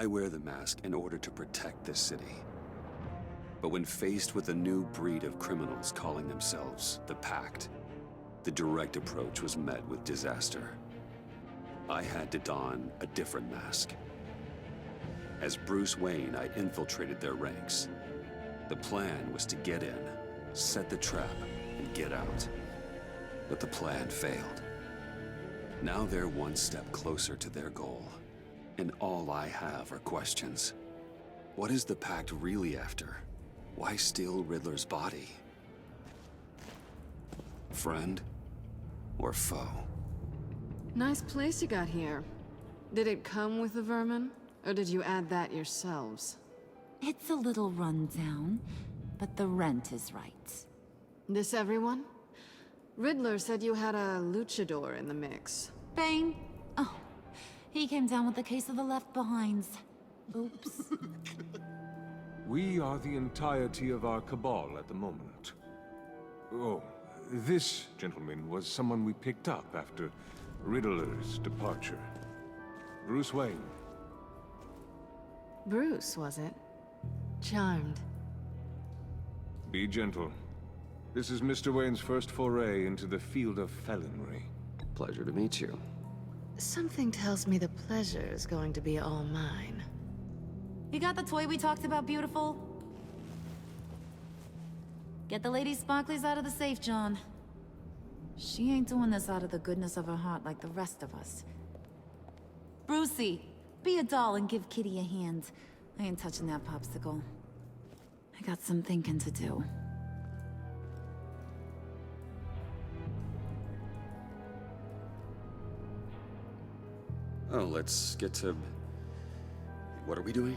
I wear the mask in order to protect this city. But when faced with a new breed of criminals calling themselves the Pact, the direct approach was met with disaster. I had to don a different mask. As Bruce Wayne, I infiltrated their ranks. The plan was to get in, set the trap, and get out. But the plan failed. Now they're one step closer to their goal, and all I have are questions. What is the Pact really after? Why steal Riddler's body? Friend or foe? Nice place you got here. Did it come with the vermin, or did you add that yourselves? It's a little run down, but the rent is right. This everyone? Riddler said you had a luchador in the mix. Bane? Oh, he came down with a case of the left behinds. Oops. We are the entirety of our cabal at the moment. Oh, this gentleman was someone we picked up after Riddler's departure. Bruce Wayne. Bruce, was it? Charmed. Be gentle. This is Mr. Wayne's first foray into the field of felonry. Pleasure to meet you. Something tells me the pleasure is going to be all mine. You got the toy we talked about, beautiful? Get the lady sparklies out of the safe, John. She ain't doing this out of the goodness of her heart like the rest of us. Brucey, be a doll and give Kitty a hand. I ain't touching that popsicle. I got some thinking to do. Oh, let's get to... What are we doing?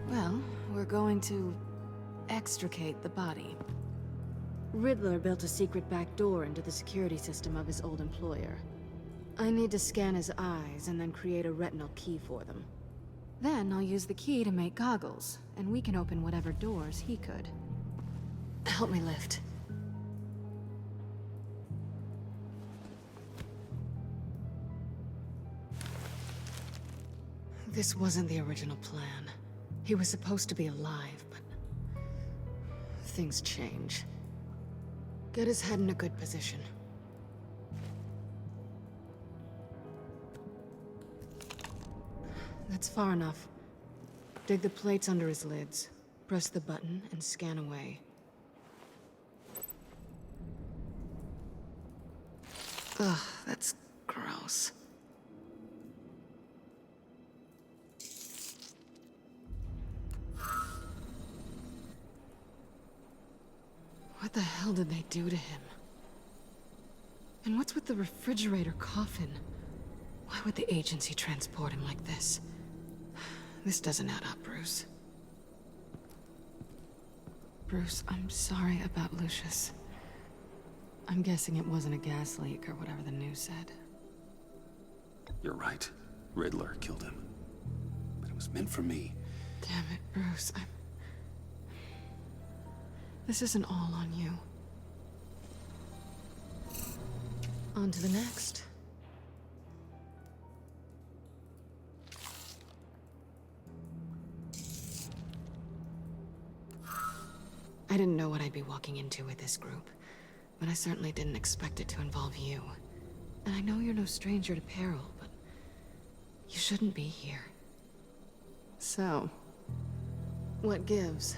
Well, we're going to extricate the body. Riddler built a secret back door into the security system of his old employer. I need to scan his eyes and then create a retinal key for them. Then I'll use the key to make goggles, and we can open whatever doors he could. Help me lift. This wasn't the original plan. He was supposed to be alive, but things change. Get his head in a good position. That's far enough. Dig the plates under his lids, press the button, and scan away. Ugh, that's gross. What the hell did they do to him? And what's with the refrigerator coffin? Why would the agency transport him like this? This doesn't add up, Bruce. Bruce, I'm sorry about Lucius. I'm guessing it wasn't a gas leak or whatever the news said. You're right. Riddler killed him. But it was meant for me. Damn it, Bruce. This isn't all on you. On to the next. I didn't know what I'd be walking into with this group, but I certainly didn't expect it to involve you. And I know you're no stranger to peril, but you shouldn't be here. So, what gives?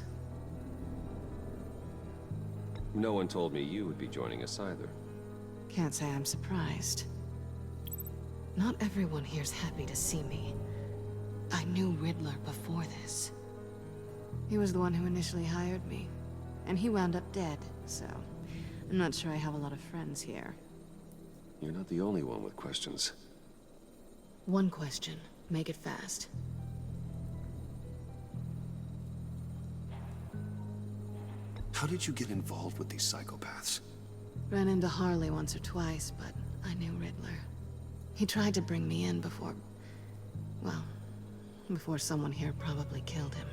No one told me you would be joining us either. Can't say I'm surprised. Not everyone here's happy to see me. I knew Riddler before this. He was the one who initially hired me, and he wound up dead, so I'm not sure I have a lot of friends here. You're not the only one with questions. One question. Make it fast. How did you get involved with these psychopaths? Ran into Harley once or twice, but I knew Riddler. He tried to bring me in before... well, before someone here probably killed him.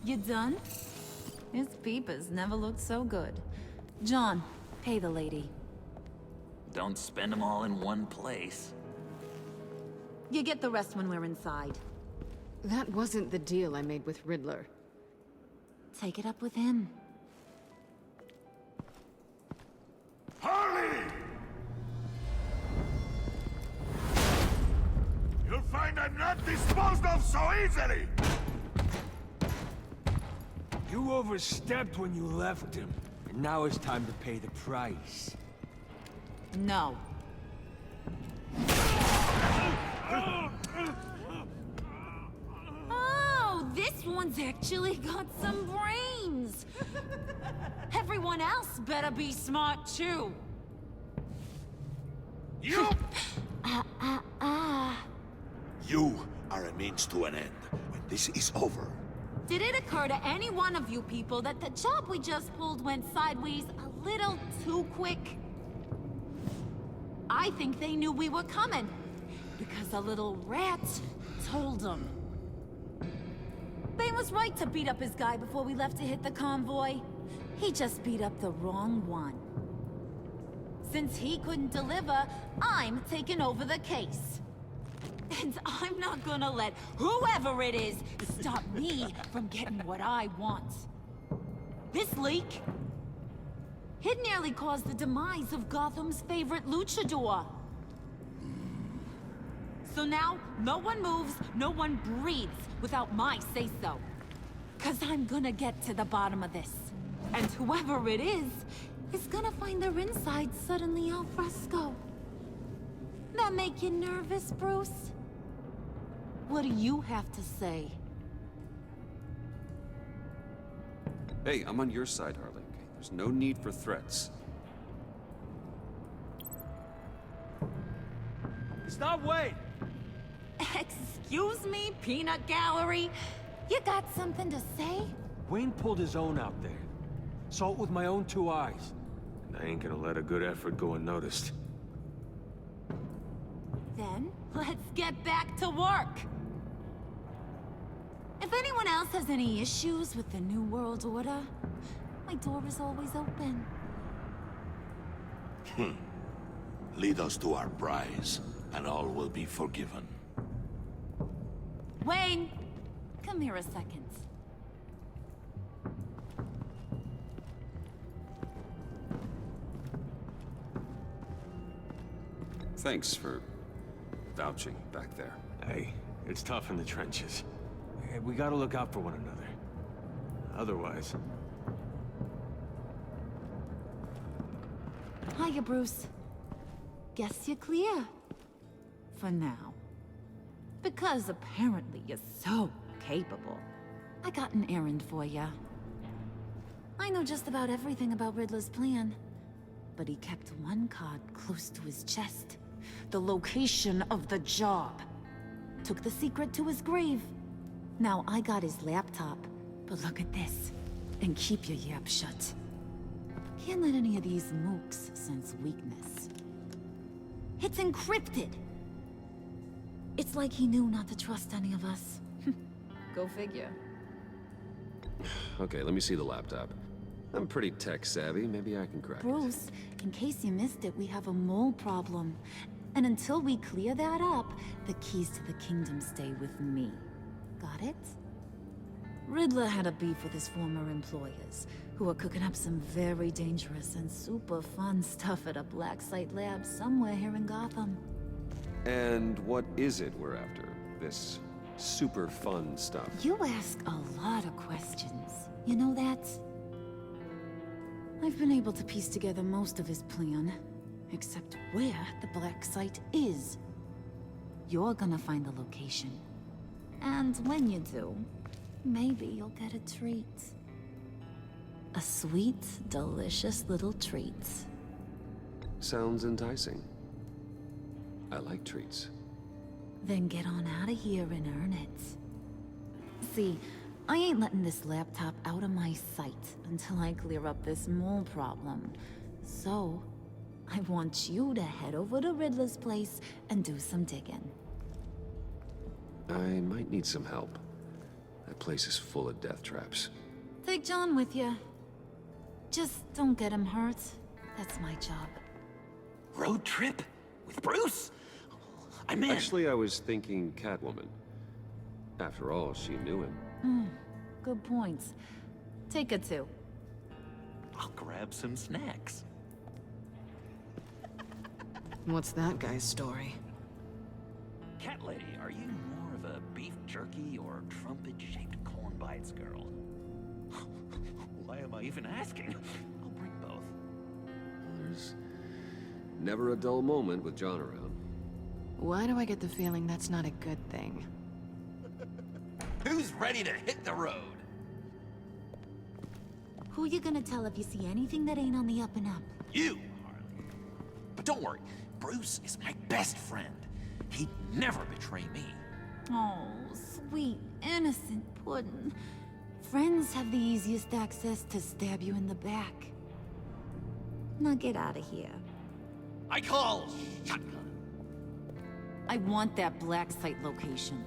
You done? His peepers never looked so good. John, pay the lady. don't spend them all in one place. You get the rest when we're inside. That wasn't the deal I made with Riddler. Take it up with him. Harley! You'll find I'm not disposed of so easily! You overstepped when you left him, and now it's time to pay the price. No. Oh, this one's actually got some brains. Everyone else better be smart too. You! You are a means to an end. When this is over, Did it occur to any one of you people that the job we just pulled went sideways a little too quick? I think they knew we were coming, because a little rat told them. Bane was right to beat up his guy before we left to hit the convoy. He just beat up the wrong one. Since he couldn't deliver, I'm taking over the case. And I'm not gonna let whoever it is stop me from getting what I want. This leak, it nearly caused the demise of Gotham's favorite luchador. So now, no one moves, no one breathes without my say-so. 'Cause I'm gonna get to the bottom of this. And whoever it is gonna find their inside suddenly al fresco. That make you nervous, Bruce? What do you have to say? Hey, I'm on your side, Harley. Okay? There's no need for threats. Stop, wait! Excuse me, peanut gallery? You got something to say? Wayne pulled his own out there. Saw it with my own two eyes. And I ain't gonna let a good effort go unnoticed. Then, let's get back to work. If anyone else has any issues with the New World Order, my door is always open. lead us to our prize, and all will be forgiven. Wayne, come here a second. Thanks for vouching back there. Hey, it's tough in the trenches. Hey, we gotta look out for one another. Otherwise... Hiya, Bruce. Guess you're clear. For now. Because apparently you're so capable. I got an errand for ya. I know just about everything about Riddler's plan. But he kept one card close to his chest. The location of the job. Took the secret to his grave. Now I got his laptop. But look at this. And keep your yap shut. Can't let any of these mooks sense weakness. It's encrypted! It's like he knew not to trust any of us. Go figure. Okay, let me see the laptop. I'm pretty tech-savvy. Maybe I can crack it. Bruce, in case you missed it, we have a mole problem. And until we clear that up, the keys to the kingdom stay with me. Got it? Riddler had a beef with his former employers, who are cooking up some very dangerous and super fun stuff at a black site lab somewhere here in Gotham. And what is it we're after? This super fun stuff? You ask a lot of questions. You know that? I've been able to piece together most of his plan, except where the black site is. You're gonna find the location. And when you do, maybe you'll get a treat. A sweet, delicious little treat. Sounds enticing. I like treats. Then get on out of here and earn it. See, I ain't letting this laptop out of my sight until I clear up this mole problem. So, I want you to head over to Riddler's place and do some digging. I might need some help. That place is full of death traps. Take John with you. Just don't get him hurt. That's my job. road trip? With Bruce? I'm in. Actually, I was thinking Catwoman. After all, she knew him. Good points. Take her to. I'll grab some snacks. What's that guy's story? Cat lady, are you more of a beef jerky or trumpet-shaped corn bites girl? Why am I even asking? I'll bring both. There's never a dull moment with John around. Why do I get the feeling that's not a good thing? Who's ready to hit the road? Who you gonna tell if you see anything that ain't on the up and up? You, Harley. But don't worry, Bruce is my best friend. He'd never betray me. Oh, sweet, innocent Puddin'. Friends have the easiest access to stab you in the back. Now get out of here. I call shotgun. I want that black site location.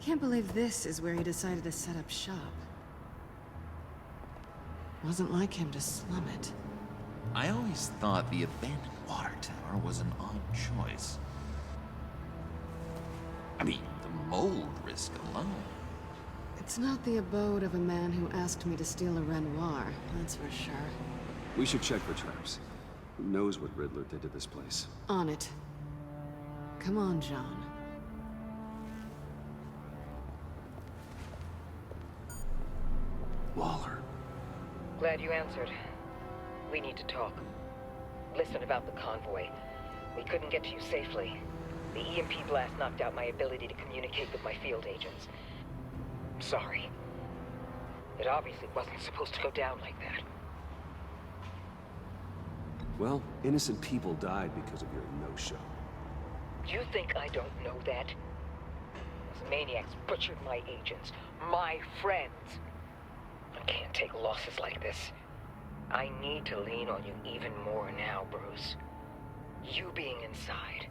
Can't believe this is where he decided to set up shop. Wasn't like him to slum it. I always thought the abandoned water tower was an odd choice. I mean, the mold risk alone. It's not the abode of a man who asked me to steal a Renoir, that's for sure. We should check for traps. Who knows what Riddler did to this place? On it. Come on, John. Waller. Glad you answered. We need to talk. Listen about the convoy. We couldn't get to you safely. The EMP blast knocked out my ability to communicate with my field agents. Sorry. It obviously wasn't supposed to go down like that. Well, innocent people died because of your no-show. You think I don't know that? Those maniacs butchered my agents, my friends. I can't take losses like this. I need to lean on you even more now, Bruce. You being inside.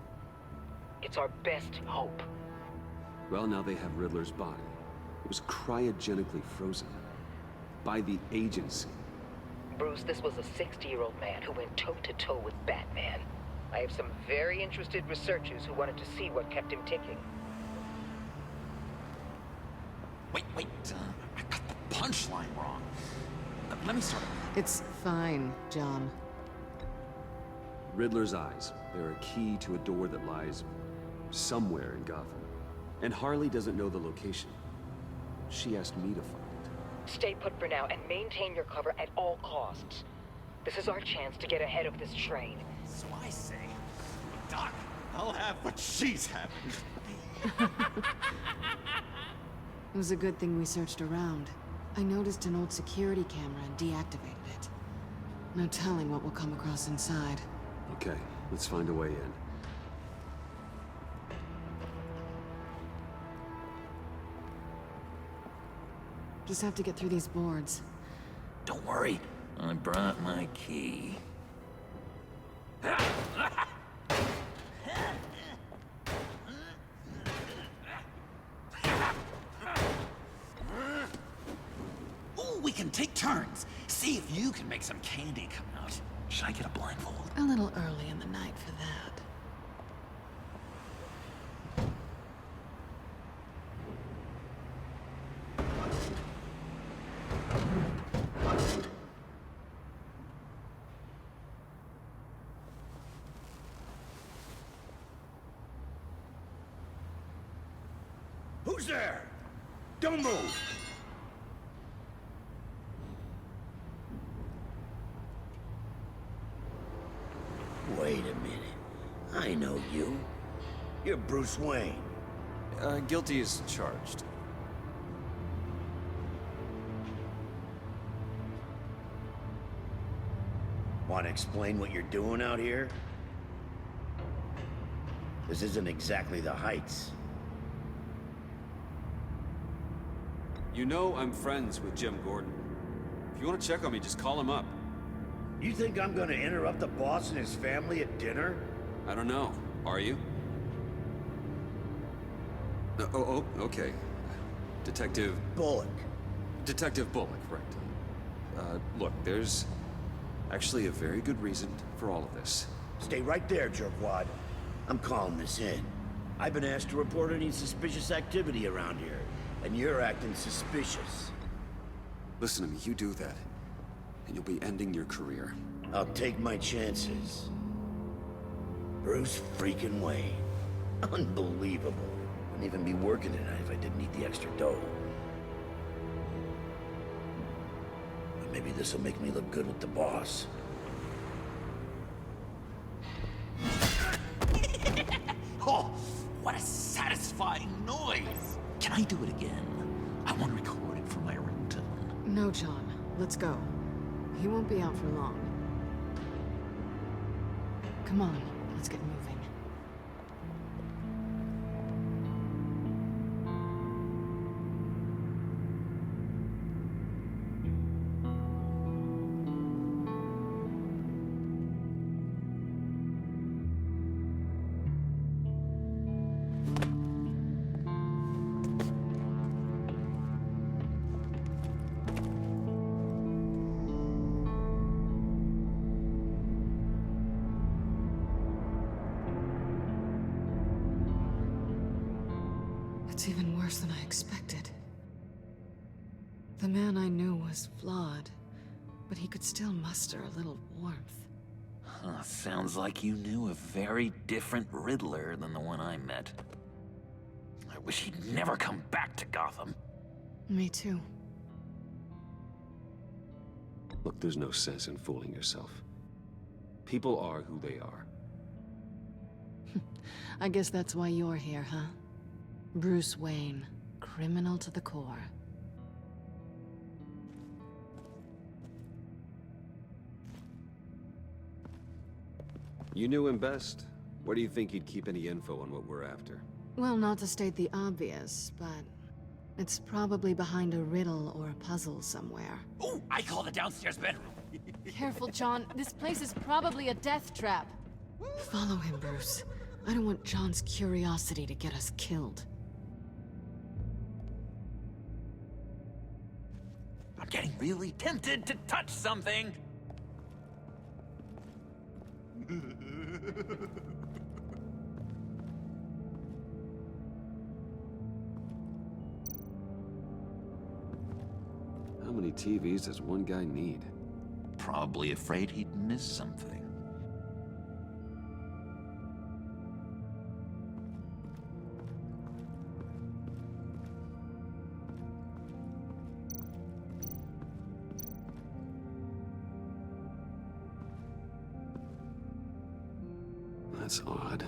It's our best hope. Well, now they have Riddler's body. It was cryogenically frozen. By the agency. Bruce, this was a 60-year-old man who went toe-to-toe with Batman. I have some very interested researchers who wanted to see what kept him ticking. Wait, I got the punchline wrong. Let me start. It's fine, John. Riddler's eyes. They're a key to a door that lies somewhere in Gotham. And Harley doesn't know the location. She asked me to find it. Stay put for now and maintain your cover at all costs. This is our chance to get ahead of this train. So I say, Doc, I'll have what she's having. It was a good thing we searched around. I noticed an old security camera and deactivated it. No telling what we'll come across inside. Okay, let's find a way in. Just have to get through these boards. Don't worry, I brought my key. Ooh, we can take turns. See if you can make some candy come out. Should I get a blindfold? A little early in the night for that. Who's there? Don't move! Wait a minute. I know you. You're Bruce Wayne. Guilty as charged. Want to explain what you're doing out here? This isn't exactly the Heights. You know I'm friends with Jim Gordon. If you want to check on me, just call him up. You think I'm gonna interrupt the boss and his family at dinner? I don't know. Are you? Okay. Detective... Bullock. Detective Bullock, right. Look, there's actually a very good reason for all of this. Stay right there, jerkwad. I'm calling this in. I've been asked to report any suspicious activity around here, and you're acting suspicious. Listen to me, you do that, and you'll be ending your career. I'll take my chances. Bruce freaking Wayne. Unbelievable. Wouldn't even be working tonight if I didn't need the extra dough. But maybe this'll make me look good with the boss. Oh, what a satisfying noise! Can I do it again? I want to record it for my ringtone. No, John. Let's go. He won't be out for long. Come on, let's get moving. It's even worse than I expected. The man I knew was flawed, but he could still muster a little warmth. Huh, sounds like you knew a very different Riddler than the one I met. I wish he'd never come back to Gotham. Me too. Look, there's no sense in fooling yourself. People are who they are. I guess that's why you're here, huh? Bruce Wayne, criminal to the core. You knew him best. Where do you think he'd keep any info on what we're after? Well, not to state the obvious, but it's probably behind a riddle or a puzzle somewhere. Oh, I call the downstairs bedroom. Careful, John. This place is probably a death trap. Follow him, Bruce. I don't want John's curiosity to get us killed. I'm getting really tempted to touch something. How many TVs does one guy need? Probably afraid he'd miss something. That's odd.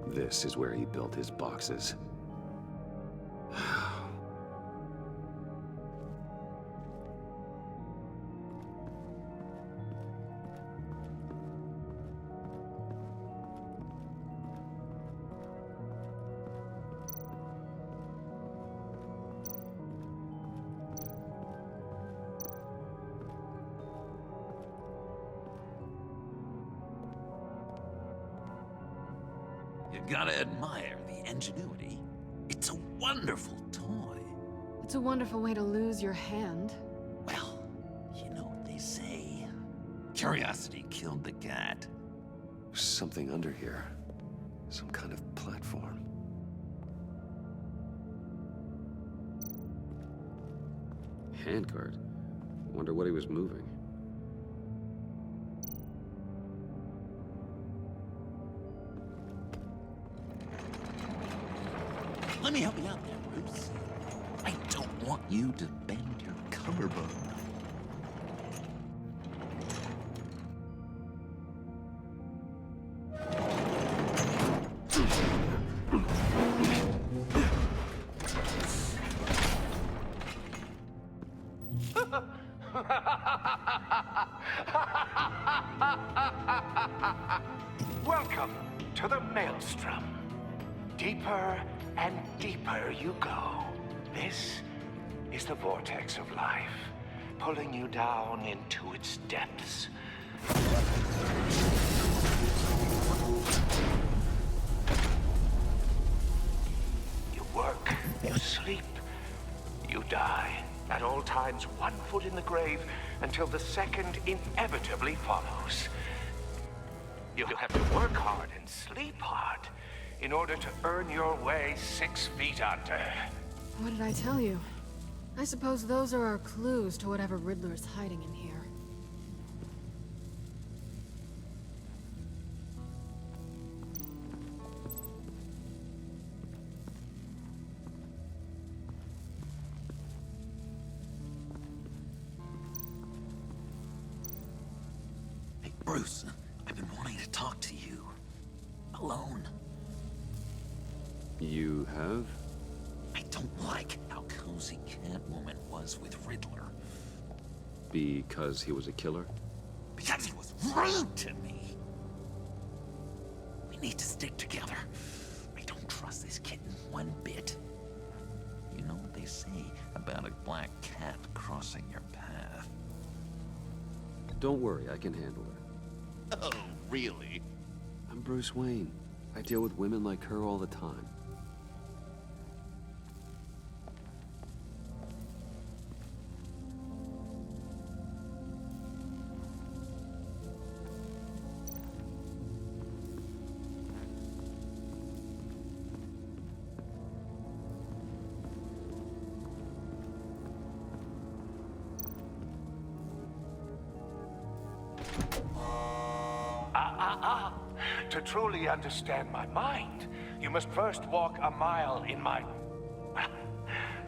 This is where he built his boxes. You gotta admire the ingenuity. It's a wonderful toy. It's a wonderful way to lose your hand. Well, you know what they say. Curiosity killed the cat. There's something under here. Some kind of platform. Handguard. Wonder what he was moving. Let me help you out there, Bruce. you to bend your collarbone. Welcome to the Maelstrom. Deeper and deeper you go. This is the vortex of life, pulling you down into its depths. You work, you sleep, you die. At all times, one foot in the grave until the second inevitably follows. You'll have to work hard and sleep hard in order to earn your way 6 feet under. What did I tell you? I suppose those are our clues to whatever Riddler's hiding in here. Hey, Bruce, I've been wanting to talk to you. Alone. You have? I don't like how cozy Catwoman was with Riddler. Because he was a killer? Because he was rude to me. We need to stick together. I don't trust this kitten one bit. You know what they say about a black cat crossing your path? Don't worry, I can handle her. Oh, really? I'm Bruce Wayne. I deal with women like her all the time. To truly understand my mind, you must first walk a mile in my...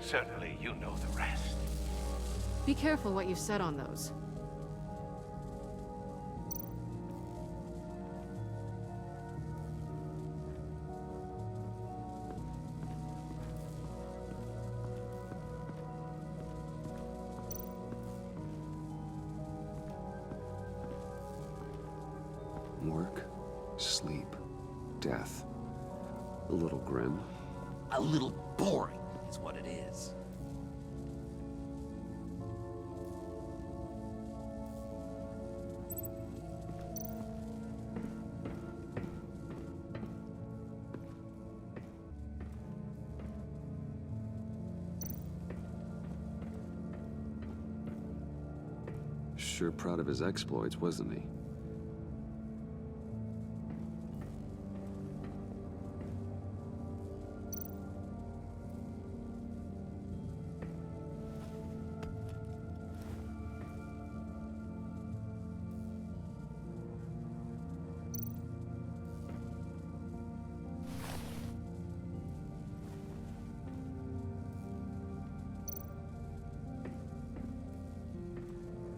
Certainly, you know the rest. Be careful what you said on those. Work, sleep, death. A little grim. A little boring is what it is. Sure proud of his exploits, wasn't he?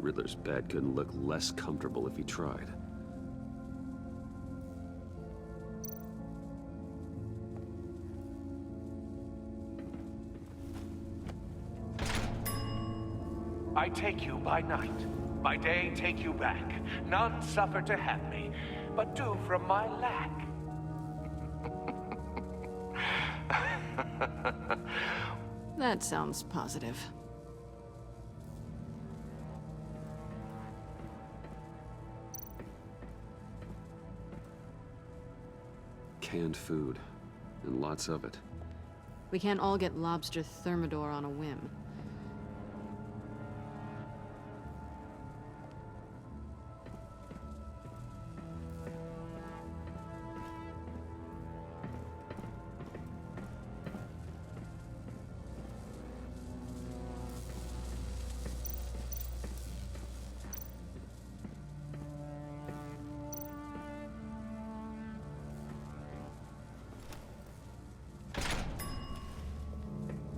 Riddler's bed couldn't look less comfortable if he tried. I take you by night. By day, take you back. None suffer to have me, but do from my lack. That sounds positive. Canned food, and lots of it. We can't all get lobster thermidor on a whim.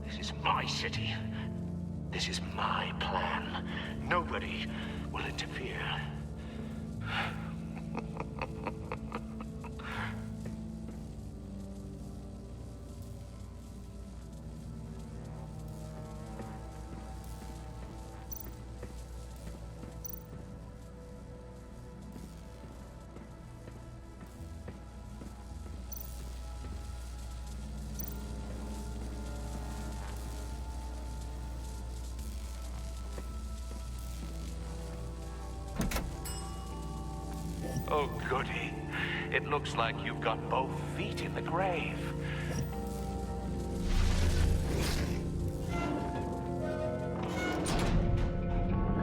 This is my city. This is my plan. Nobody will interfere. Oh, goody. It looks like you've got both feet in the grave.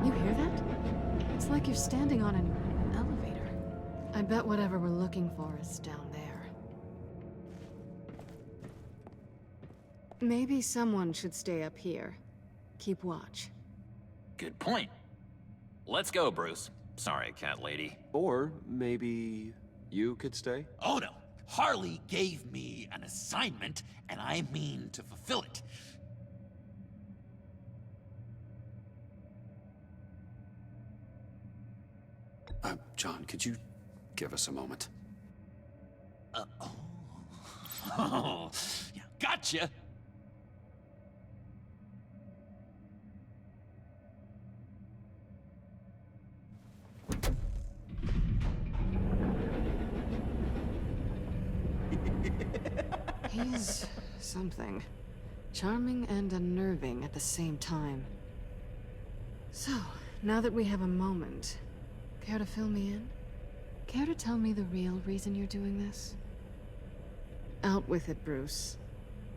You hear that? It's like you're standing on an elevator. I bet whatever we're looking for is down there. Maybe someone should stay up here. Keep watch. Good point. Let's go, Bruce. Sorry, cat lady. Or maybe you could stay? Oh no! Harley gave me an assignment, and I mean to fulfill it. John, could you give us a moment? Oh, yeah, gotcha! He's something. Charming and unnerving at the same time. So, now that we have a moment, care to fill me in? Care to tell me the real reason you're doing this? Out with it, Bruce.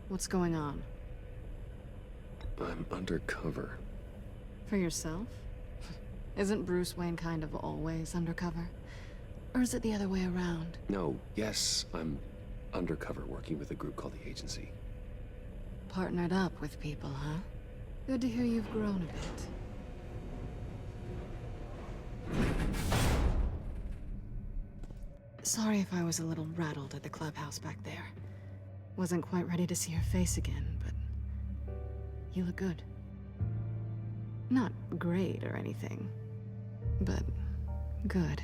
What's going on? I'm undercover. For yourself? Isn't Bruce Wayne kind of always undercover? Or is it the other way around? No, yes, I'm undercover working with a group called the Agency. Partnered up with people, huh? Good to hear you've grown a bit. Sorry if I was a little rattled at the clubhouse back there. Wasn't quite ready to see your face again, but you look good. Not great or anything, but good.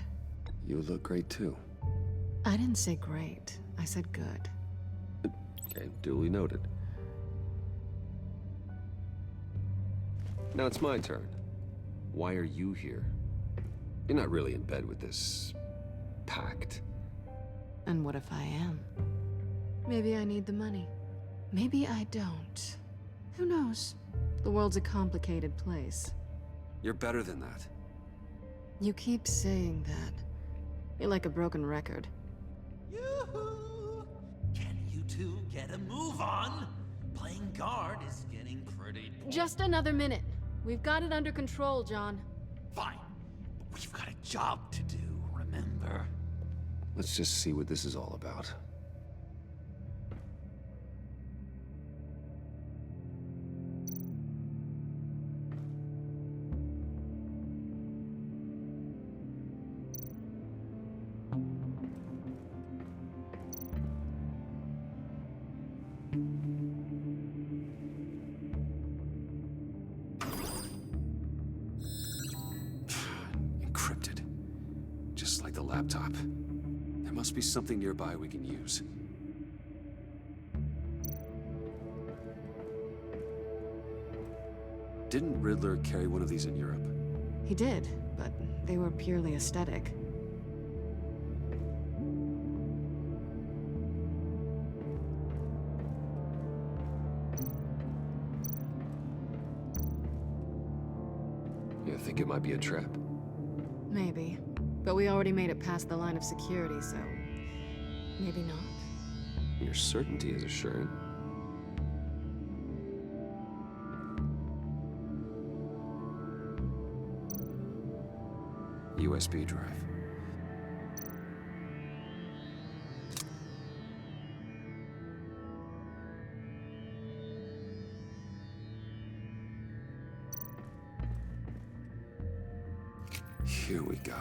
You look great too. I didn't say great. I said good. Okay, duly noted. Now it's my turn. Why are you here? You're not really in bed with this pact. And what if I am? Maybe I need the money. Maybe I don't. Who knows? The world's a complicated place. You're better than that. You keep saying that. You're like a broken record. Yoo-hoo! Can you two get a move on? Playing guard is getting pretty... Just another minute. We've got it under control, John. Fine. But we've got a job to do, remember? Let's just see what this is all about. Encrypted. Just like the laptop. There must be something nearby we can use. Didn't Riddler carry one of these in Europe? He did, but they were purely aesthetic. You think it might be a trap? Maybe. But we already made it past the line of security, so... maybe not. Your certainty is assuring. USB drive. Here we go.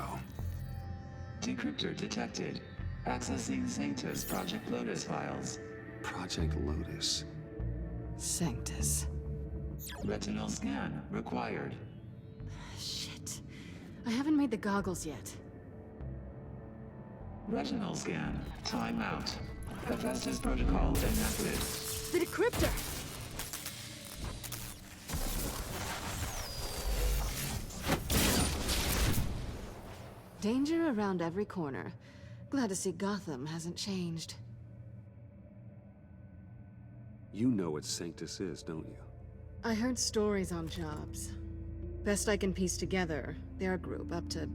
Decryptor detected. Accessing Sanctus Project Lotus files. Project Lotus. Sanctus. Retinal scan required. Shit. I haven't made the goggles yet. Retinal scan. Timeout. Hephaestus protocol enacted. The decryptor! Danger around every corner. Glad to see Gotham hasn't changed. You know what Sanctus is, don't you? I heard stories on jobs. Best I can piece together, their group up to...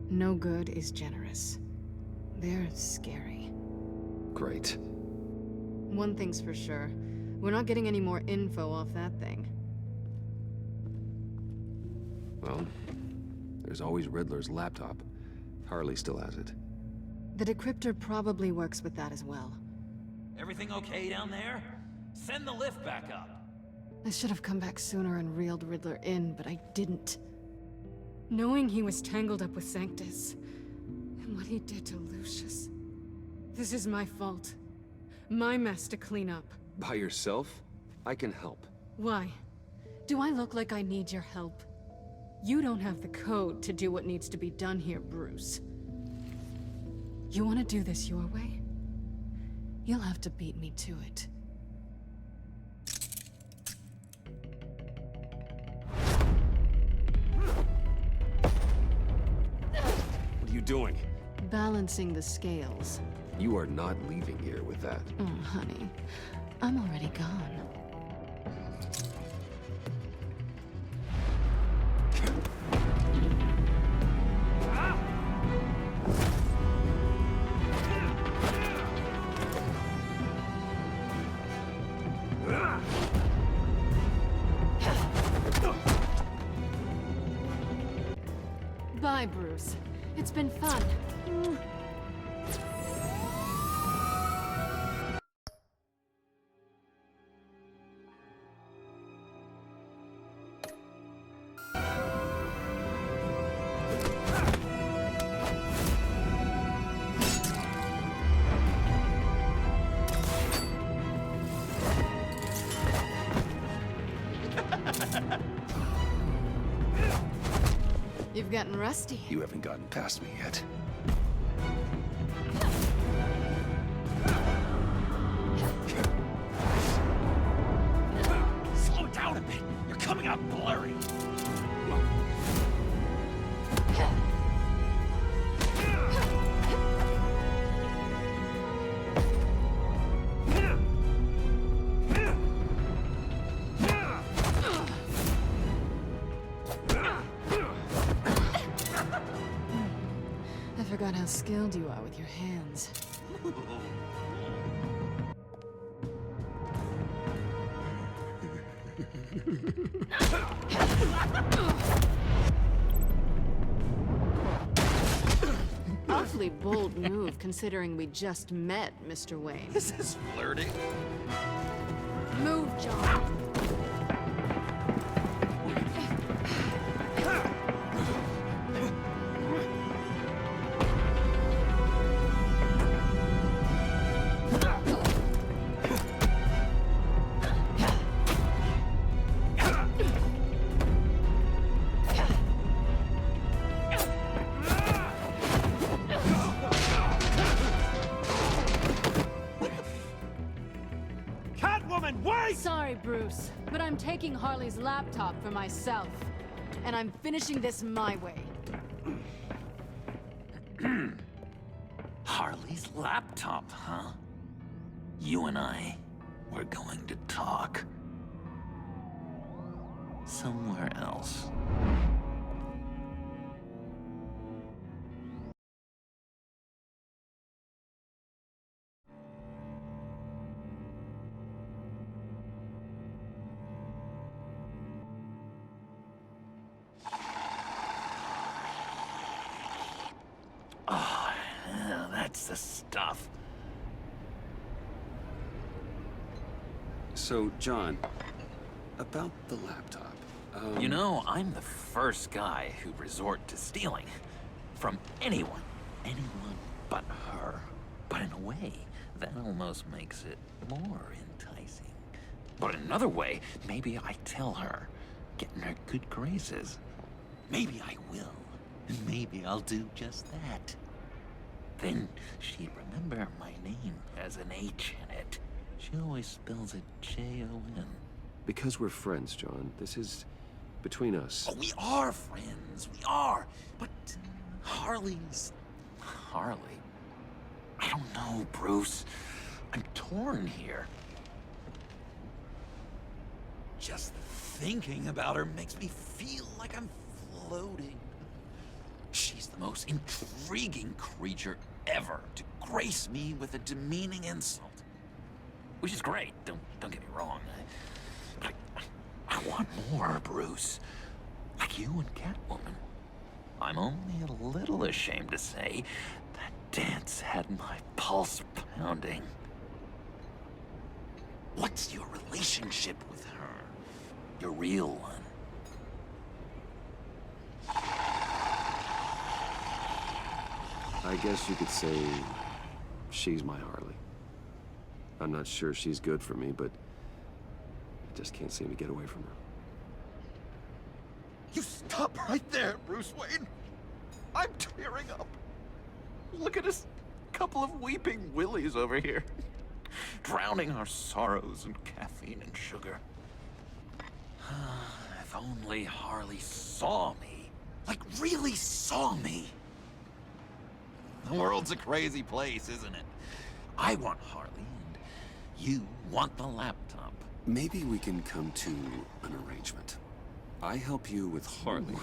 No good is generous. They're scary. Great. One thing's for sure. We're not getting any more info off that thing. Well, there's always Riddler's laptop. Harley still has it. The decryptor probably works with that as well. Everything okay down there? Send the lift back up. I should have come back sooner and reeled Riddler in, but I didn't. Knowing he was tangled up with Sanctus, and what he did to Lucius. This is my fault. My mess to clean up. By yourself? I can help. Why? Do I look like I need your help? You don't have the code to do what needs to be done here, Bruce. You want to do this your way? You'll have to beat me to it. What are you doing? Balancing the scales. You are not leaving here with that. Oh, honey. I'm already gone. Bye, Bruce. It's been fun. You've gotten rusty. You haven't gotten past me yet. Slow down a bit. You're coming out blurry. I forgot how skilled you are with your hands. Awfully bold move, considering we just met, Mr. Wayne. This is flirting. Move, John. Sorry, Bruce, but I'm taking Harley's laptop for myself. And I'm finishing this my way. Harley's laptop, huh? You and I, we're going to talk. Somewhere else. Oh, yeah, that's the stuff. So, John, about the laptop. You know, I'm the first guy who'd resort to stealing. From anyone. Anyone but her. But in a way, that almost makes it more enticing. But another way, maybe I tell her, get in her good graces. Maybe I will, and maybe I'll do just that. Then she'd remember my name has an H in it. She always spells it Jon. Because we're friends, John. This is between us. Oh, we are friends, we are. But Harley's... Harley? I don't know, Bruce. I'm torn here. Just thinking about her makes me feel like I'm floating. She's the most intriguing creature ever to grace me with a demeaning insult. Which is great, don't get me wrong. But I want more, Bruce. Like you and Catwoman. I'm only a little ashamed to say that dance had my pulse pounding. What's your relationship with her? Your real one? I guess you could say she's my Harley. I'm not sure she's good for me, but I just can't seem to get away from her. You stop right there, Bruce Wayne. I'm tearing up. Look at us, couple of weeping willies over here. Drowning our sorrows in caffeine and sugar. If only Harley saw me. Like, really saw me. The world's a crazy place, isn't it? I want Harley, and you want the laptop. Maybe we can come to an arrangement. I help you with Harley.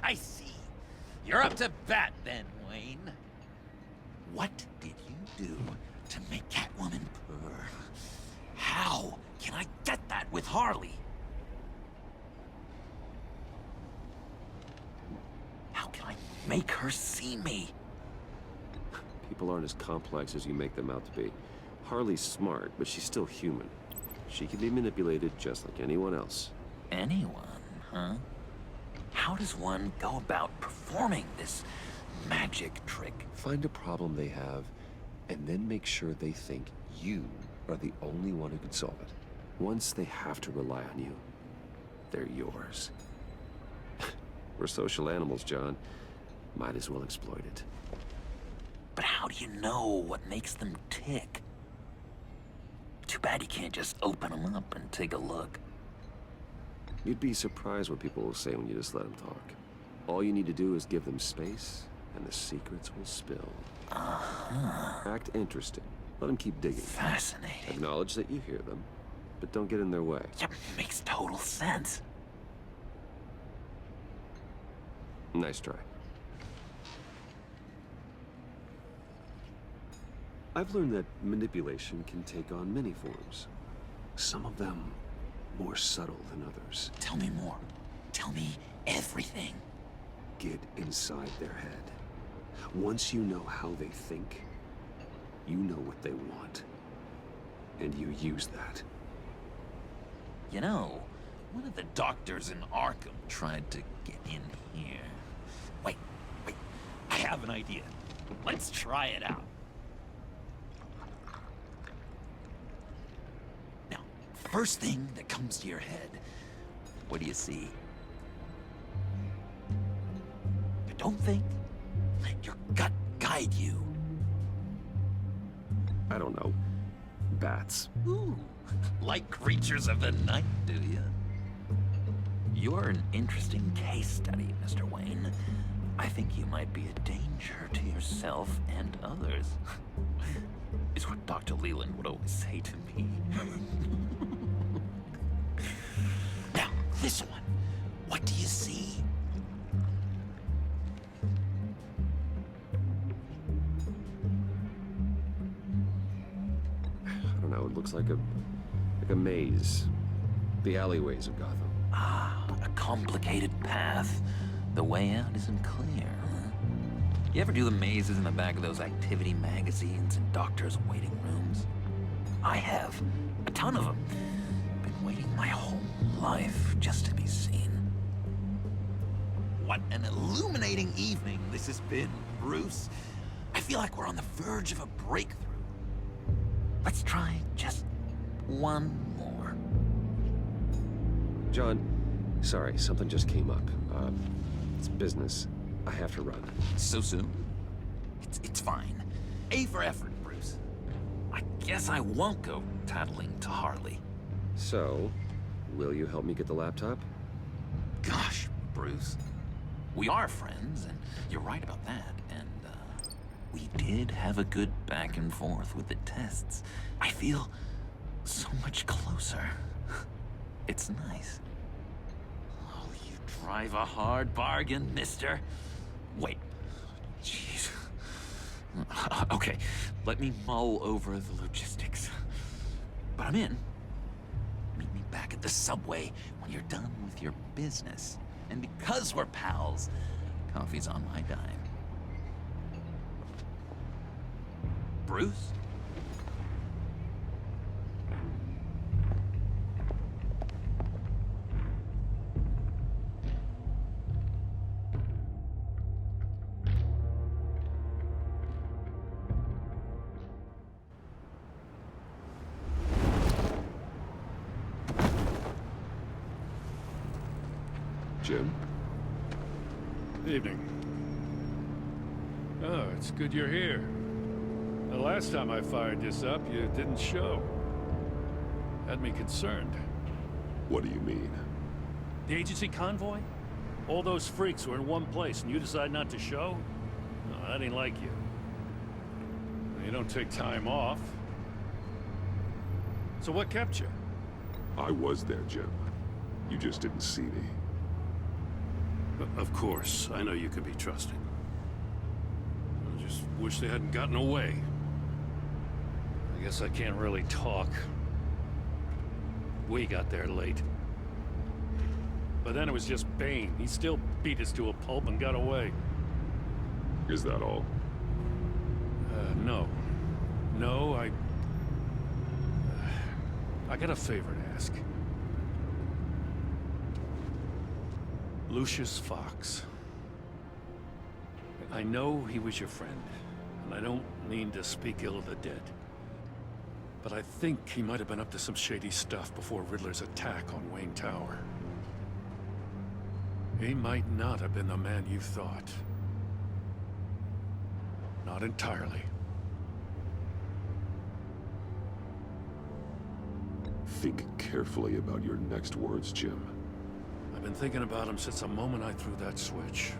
I see. You're up to bat then, Wayne. What did you do to make Catwoman purr? How can I get that with Harley? How can I make her see me? People aren't as complex as you make them out to be. Harley's smart, but she's still human. She can be manipulated just like anyone else. Anyone, huh? How does one go about performing this magic trick? Find a problem they have, and then make sure they think you are the only one who can solve it. Once they have to rely on you, they're yours. We're social animals, John. Might as well exploit it. But how do you know what makes them tick? Too bad you can't just open them up and take a look. You'd be surprised what people will say when you just let them talk. All you need to do is give them space, and the secrets will spill. Act interesting. Let them keep digging. Fascinating. Acknowledge that you hear them, but don't get in their way. Yeah, makes total sense. Nice try. I've learned that manipulation can take on many forms. Some of them more subtle than others. Tell me more. Tell me everything. Get inside their head. Once you know how they think, you know what they want. And you use that. You know, one of the doctors in Arkham tried to get in here. Wait. I have an idea. Let's try it out. Now, first thing that comes to your head, what do you see? But don't think. Let your gut guide you. I don't know. Bats. Ooh, like creatures of the night, do you? You're an interesting case study, Mr. Wayne. I think you might be a danger to yourself and others. It's what Dr. Leland would always say to me. Now, this one. What do you see? I don't know, it looks like a maze. The alleyways of Gotham. Ah, a complicated path. The way out isn't clear, huh? You ever do the mazes in the back of those activity magazines and doctors' waiting rooms? I have. A ton of them. Been waiting my whole life just to be seen. What an illuminating evening this has been, Bruce. I feel like we're on the verge of a breakthrough. Let's try just one more. John, sorry, something just came up. It's business. I have to run. So soon? It's fine. A for effort, Bruce. I guess I won't go tattling to Harley. So, will you help me get the laptop? Gosh, Bruce. We are friends, and you're right about that. And, we did have a good back and forth with the tests. I feel so much closer. It's nice. Oh, you drive a hard bargain, mister. Wait. Jeez. Okay, let me mull over the logistics. But I'm in. Meet me back at the subway when you're done with your business. And because we're pals, coffee's on my dime. Bruce? Jim? Evening. Oh, it's good you're here. The last time I fired this up, you didn't show. Had me concerned. What do you mean? The agency convoy? All those freaks were in one place and you decide not to show? No, that ain't like you. You don't take time off. So what kept you? I was there, Jim. You just didn't see me. Of course, I know you can be trusted. I just wish they hadn't gotten away. I guess I can't really talk. We got there late. But then it was just Bane. He still beat us to a pulp and got away. Is that all? No. No, I got a favor to ask. Lucius Fox. I know he was your friend, and I don't mean to speak ill of the dead. But I think he might have been up to some shady stuff before Riddler's attack on Wayne Tower. He might not have been the man you thought. Not entirely. Think carefully about your next words, Jim. I've been thinking about him since the moment I threw that switch.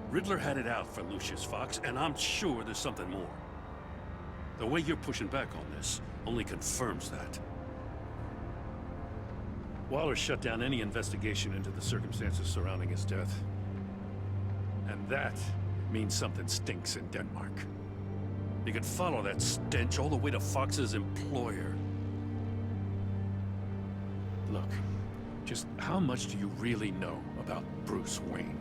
Riddler had it out for Lucius Fox, and I'm sure there's something more. The way you're pushing back on this only confirms that. Waller shut down any investigation into the circumstances surrounding his death. And that means something stinks in Denmark. You can follow that stench all the way to Fox's employer. Look, just how much do you really know about Bruce Wayne?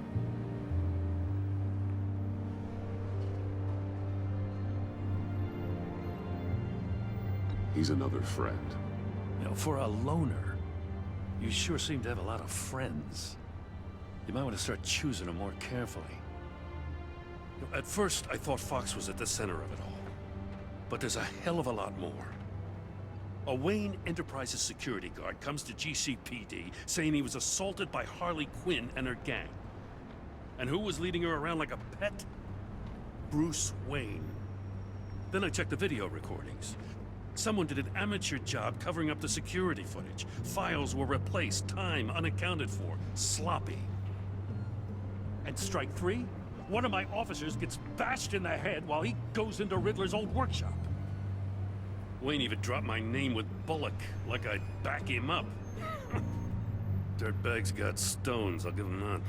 He's another friend. You know, for a loner, you sure seem to have a lot of friends. You might want to start choosing them more carefully. You know, at first, I thought Fox was at the center of it all. But there's a hell of a lot more. A Wayne Enterprises security guard comes to GCPD saying he was assaulted by Harley Quinn and her gang. And who was leading her around like a pet? Bruce Wayne. Then I checked the video recordings. Someone did an amateur job covering up the security footage. Files were replaced, time unaccounted for, sloppy. And strike three? One of my officers gets bashed in the head while he goes into Riddler's old workshop. Wayne even dropped my name with Bullock, like I'd back him up. Dirtbag's got stones, I'll give him that.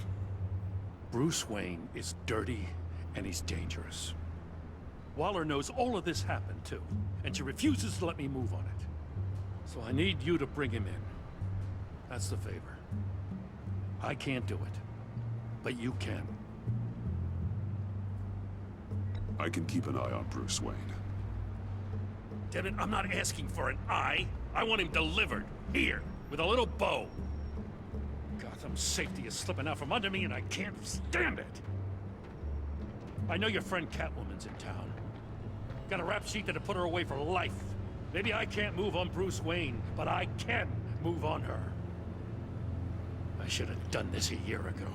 Bruce Wayne is dirty, and he's dangerous. Waller knows all of this happened, too, and she refuses to let me move on it. So I need you to bring him in. That's the favor. I can't do it, but you can. I can keep an eye on Bruce Wayne. Damn it, I'm not asking for an eye. I want him delivered, here, with a little bow. Gotham's safety is slipping out from under me, and I can't stand it. I know your friend Catwoman's in town. Got a rap sheet that'd put her away for life. Maybe I can't move on Bruce Wayne, but I can move on her. I should have done this a year ago.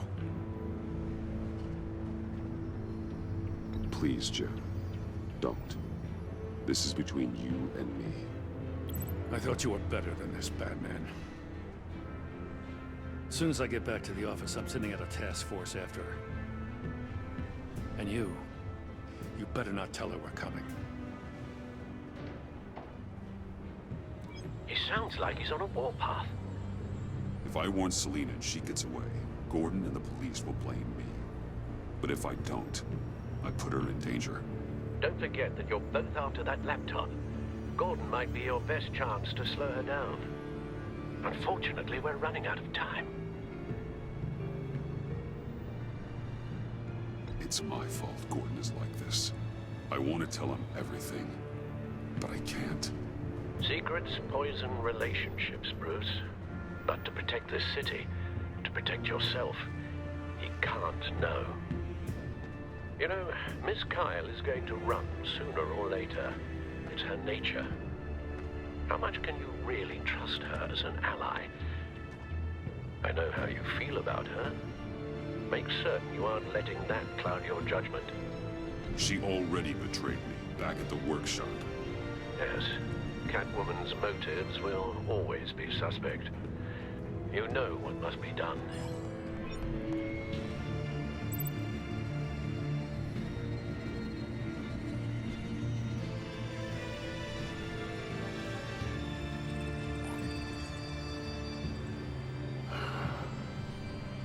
Please, Jim. Don't. This is between you and me. I thought you were better than this, Batman. As soon as I get back to the office, I'm sending out a task force after her. And you better not tell her we're coming. He sounds like he's on a warpath. If I warn Selina and she gets away, Gordon and the police will blame me. But if I don't, I put her in danger. Don't forget that you're both after that laptop. Gordon might be your best chance to slow her down. Unfortunately, we're running out of time. It's my fault Gordon is like this. I want to tell him everything, but I can't. Secrets poison relationships, Bruce. But to protect this city, to protect yourself, he can't know. You know, Miss Kyle is going to run sooner or later. It's her nature. How much can you really trust her as an ally? I know how you feel about her. Make certain you aren't letting that cloud your judgment. She already betrayed me back at the workshop. Yes, Catwoman's motives will always be suspect. You know what must be done.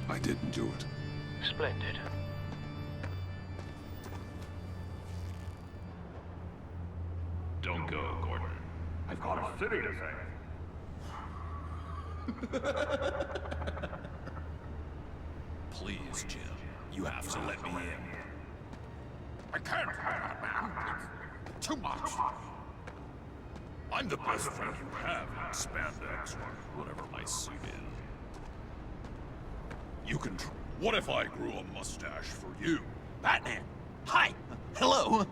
I didn't do it. Splendid. Don't go, Gordon. I've got a city to save. Please, Jim. You have to let me in. I can't, man. It's too much. I'm the best friend you have in spandex or whatever my suit is. You can what if I grew a mustache for you? Batman! Hi! Hello!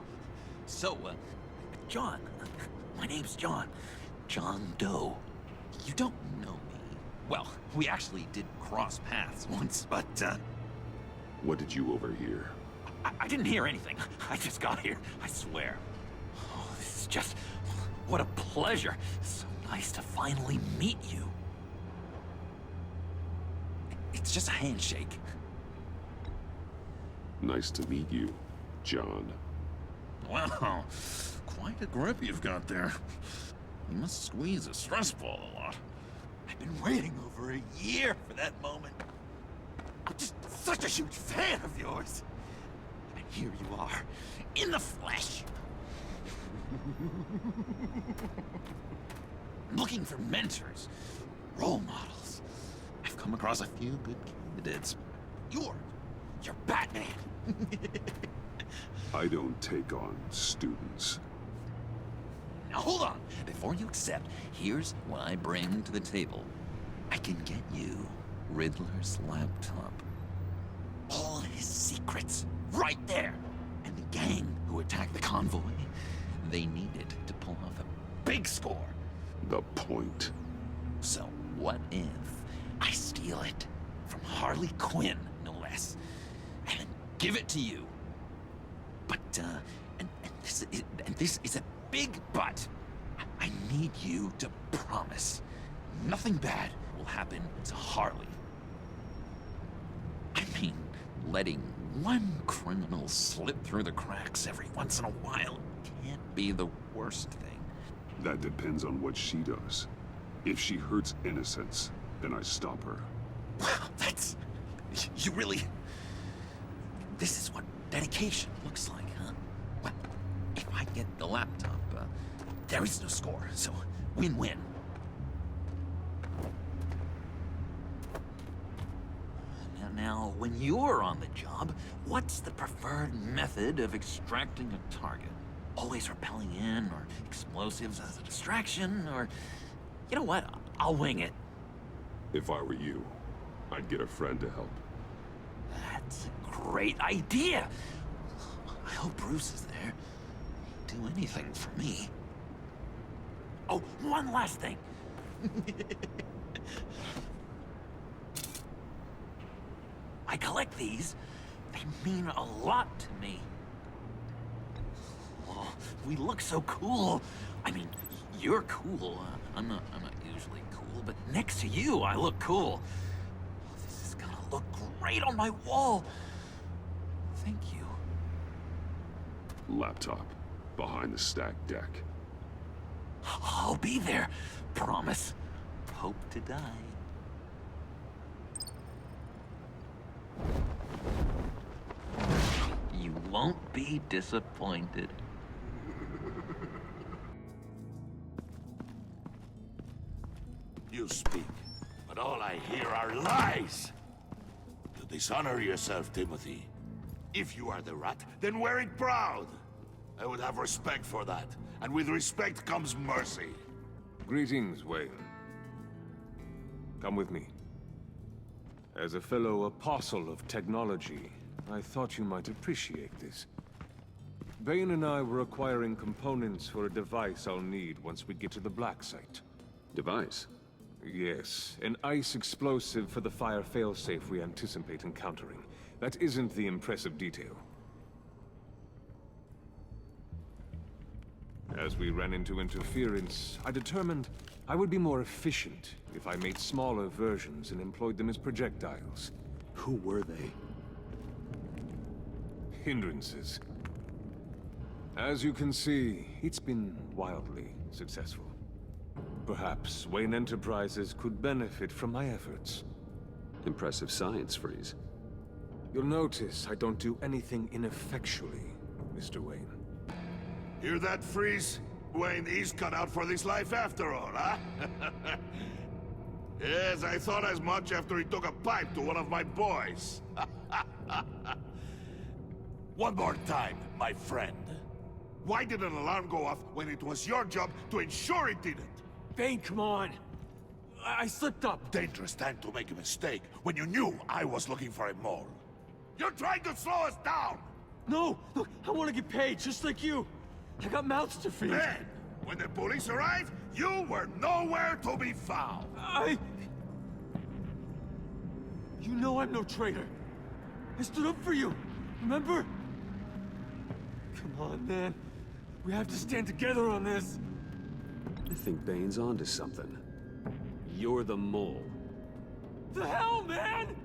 So, John. My name's John. John Doe. You don't know me. Well, we actually did cross paths once, but, What did you overhear? I didn't hear anything. I just got here, I swear. Oh, this is just... what a pleasure. So nice to finally meet you. It's just a handshake. Nice to meet you, John. Wow, quite a grip you've got there. You must squeeze a stress ball a lot. I've been waiting over a year for that moment. I'm just such a huge fan of yours. And here you are, in the flesh. I'm looking for mentors, role models. I've come across a few good candidates. You're Batman. I don't take on students. Now hold on. Before you accept, here's what I bring to the table. I can get you Riddler's laptop. All his secrets, right there. And the gang who attacked the convoy, they needed to pull off a big score. The point. So what if I steal it from Harley Quinn, no less, and then give it to you? But, and this is a big but. I need you to promise nothing bad will happen to Harley. I mean, letting one criminal slip through the cracks every once in a while can't be the worst thing. That depends on what she does. If she hurts innocents, then I stop her. Wow, that's... you really... This is what dedication looks like, huh? Well, if I get the laptop, there is no score, so win-win. Now, when you're on the job, what's the preferred method of extracting a target? Always rappelling in, or explosives as a distraction, or... You know what? I'll wing it. If I were you, I'd get a friend to help. That's a great idea. I hope Bruce is there. I do do anything for me. Oh, one last thing. I collect these. They mean a lot to me. Oh, we look so cool. I mean, you're cool. I'm not usually cool, but next to you, I look cool. Oh, this is gonna look great on my wall. Thank you. Laptop. Behind the stacked deck. I'll be there. Promise. Hope to die. You won't be disappointed. You speak, but all I hear are lies! You dishonor yourself, Timothy. If you are the rat, then wear it proud! I would have respect for that, and with respect comes mercy. Greetings, Wayne. Come with me. As a fellow apostle of technology, I thought you might appreciate this. Bane and I were acquiring components for a device I'll need once we get to the Black Site. Device? Yes, an ice explosive for the fire failsafe we anticipate encountering. That isn't the impressive detail. As we ran into interference, I determined I would be more efficient if I made smaller versions and employed them as projectiles. Who were they? Hindrances. As you can see, it's been wildly successful. Perhaps Wayne Enterprises could benefit from my efforts. Impressive science, Freeze. You'll notice I don't do anything ineffectually, Mr. Wayne. Hear that, Freeze? Wayne is cut out for this life after all, huh? Yes, I thought as much after he took a pipe to one of my boys. One more time, my friend. Why did an alarm go off when it was your job to ensure it didn't? Bane, come on. I slipped up. Dangerous time to make a mistake when you knew I was looking for a mole. You're trying to slow us down! No! Look, I want to get paid, just like you. I got mouths to feed. Then, when the police arrived, you were nowhere to be found. You know I'm no traitor. I stood up for you, remember? Come on, man. We have to stand together on this. I think Bane's onto something. You're the mole. The hell, man!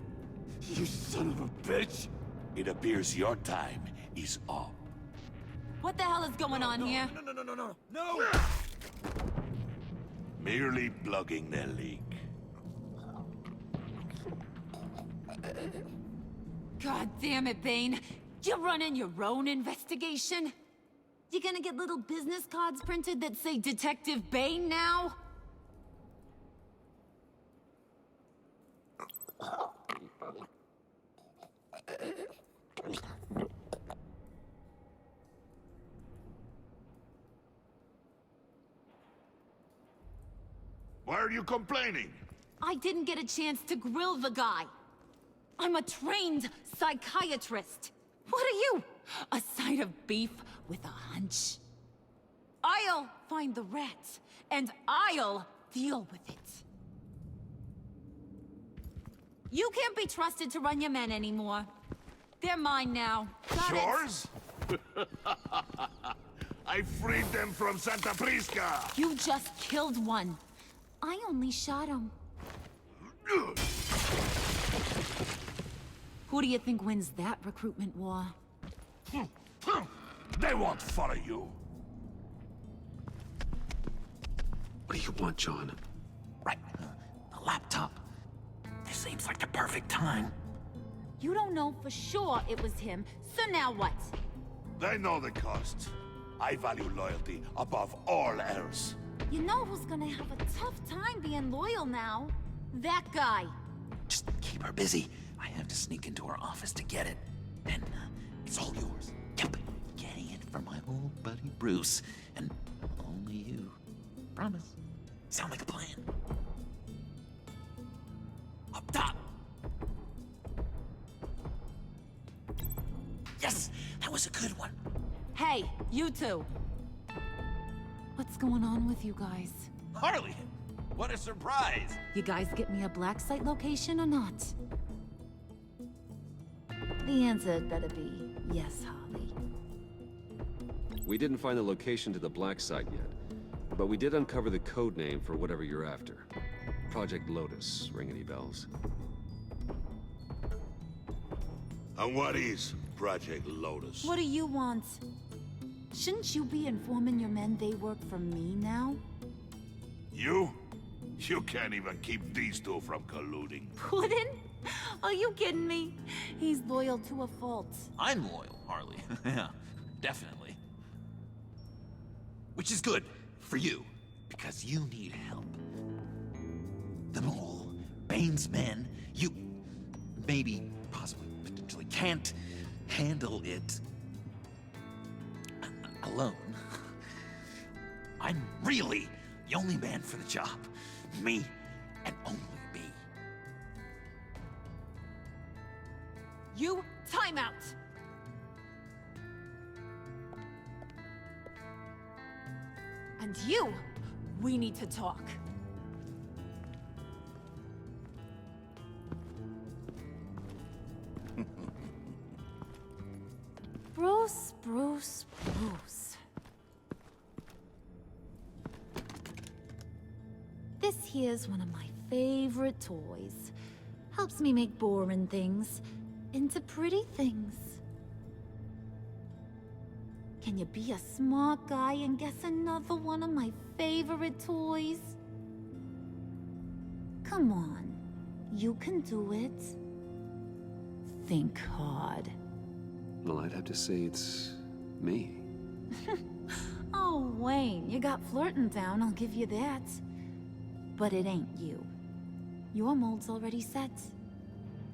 You son of a bitch! It appears your time is up. What the hell is going on here? No! Merely plugging the leak. God damn it, Bane. You're running your own investigation? You gonna get little business cards printed that say Detective Bane now? Why are you complaining? I didn't get a chance to grill the guy. I'm a trained psychiatrist. What are you? A side of beef with a hunch? I'll find the rat, and I'll deal with it. You can't be trusted to run your men anymore. They're mine now. Got it? Yours? I freed them from Santa Prisca! You just killed one. I only shot him. Who do you think wins that recruitment war? They won't follow you. What do you want, John? Right, the laptop. This seems like the perfect time. You don't know for sure it was him, so now what? They know the cost. I value loyalty above all else. You know who's gonna have a tough time being loyal now? That guy. Just keep her busy. I have to sneak into her office to get it. And it's all yours. Yep. Getting it for my old buddy Bruce. And only you. Promise. Sound like a plan. Up top. Yes! That was a good one. Hey, you two. going on with you guys? Harley! What a surprise! You guys get me a black site location or not? The answer had better be yes, Harley. We didn't find the location to the black site yet, but we did uncover the code name for whatever you're after. Project Lotus. Ring any bells? And what is Project Lotus? What do you want? Shouldn't you be informing your men they work for me now? You? You can't even keep these two from colluding. Puddin'? Are you kidding me? He's loyal to a fault. I'm loyal, Harley. Yeah, definitely. Which is good for you, because you need help. The mole, Bane's men, you maybe, possibly, potentially can't handle it alone. I'm really the only man for the job. Me and only me. You, time out! And you, we need to talk. Bruce, Bruce, Bruce. This here's one of my favorite toys. Helps me make boring things into pretty things. Can you be a smart guy and guess another one of my favorite toys? Come on, you can do it. Think hard. Well, I'd have to say it's me. Oh, Wayne, you got flirting down, I'll give you that. But it ain't you. Your mold's already set.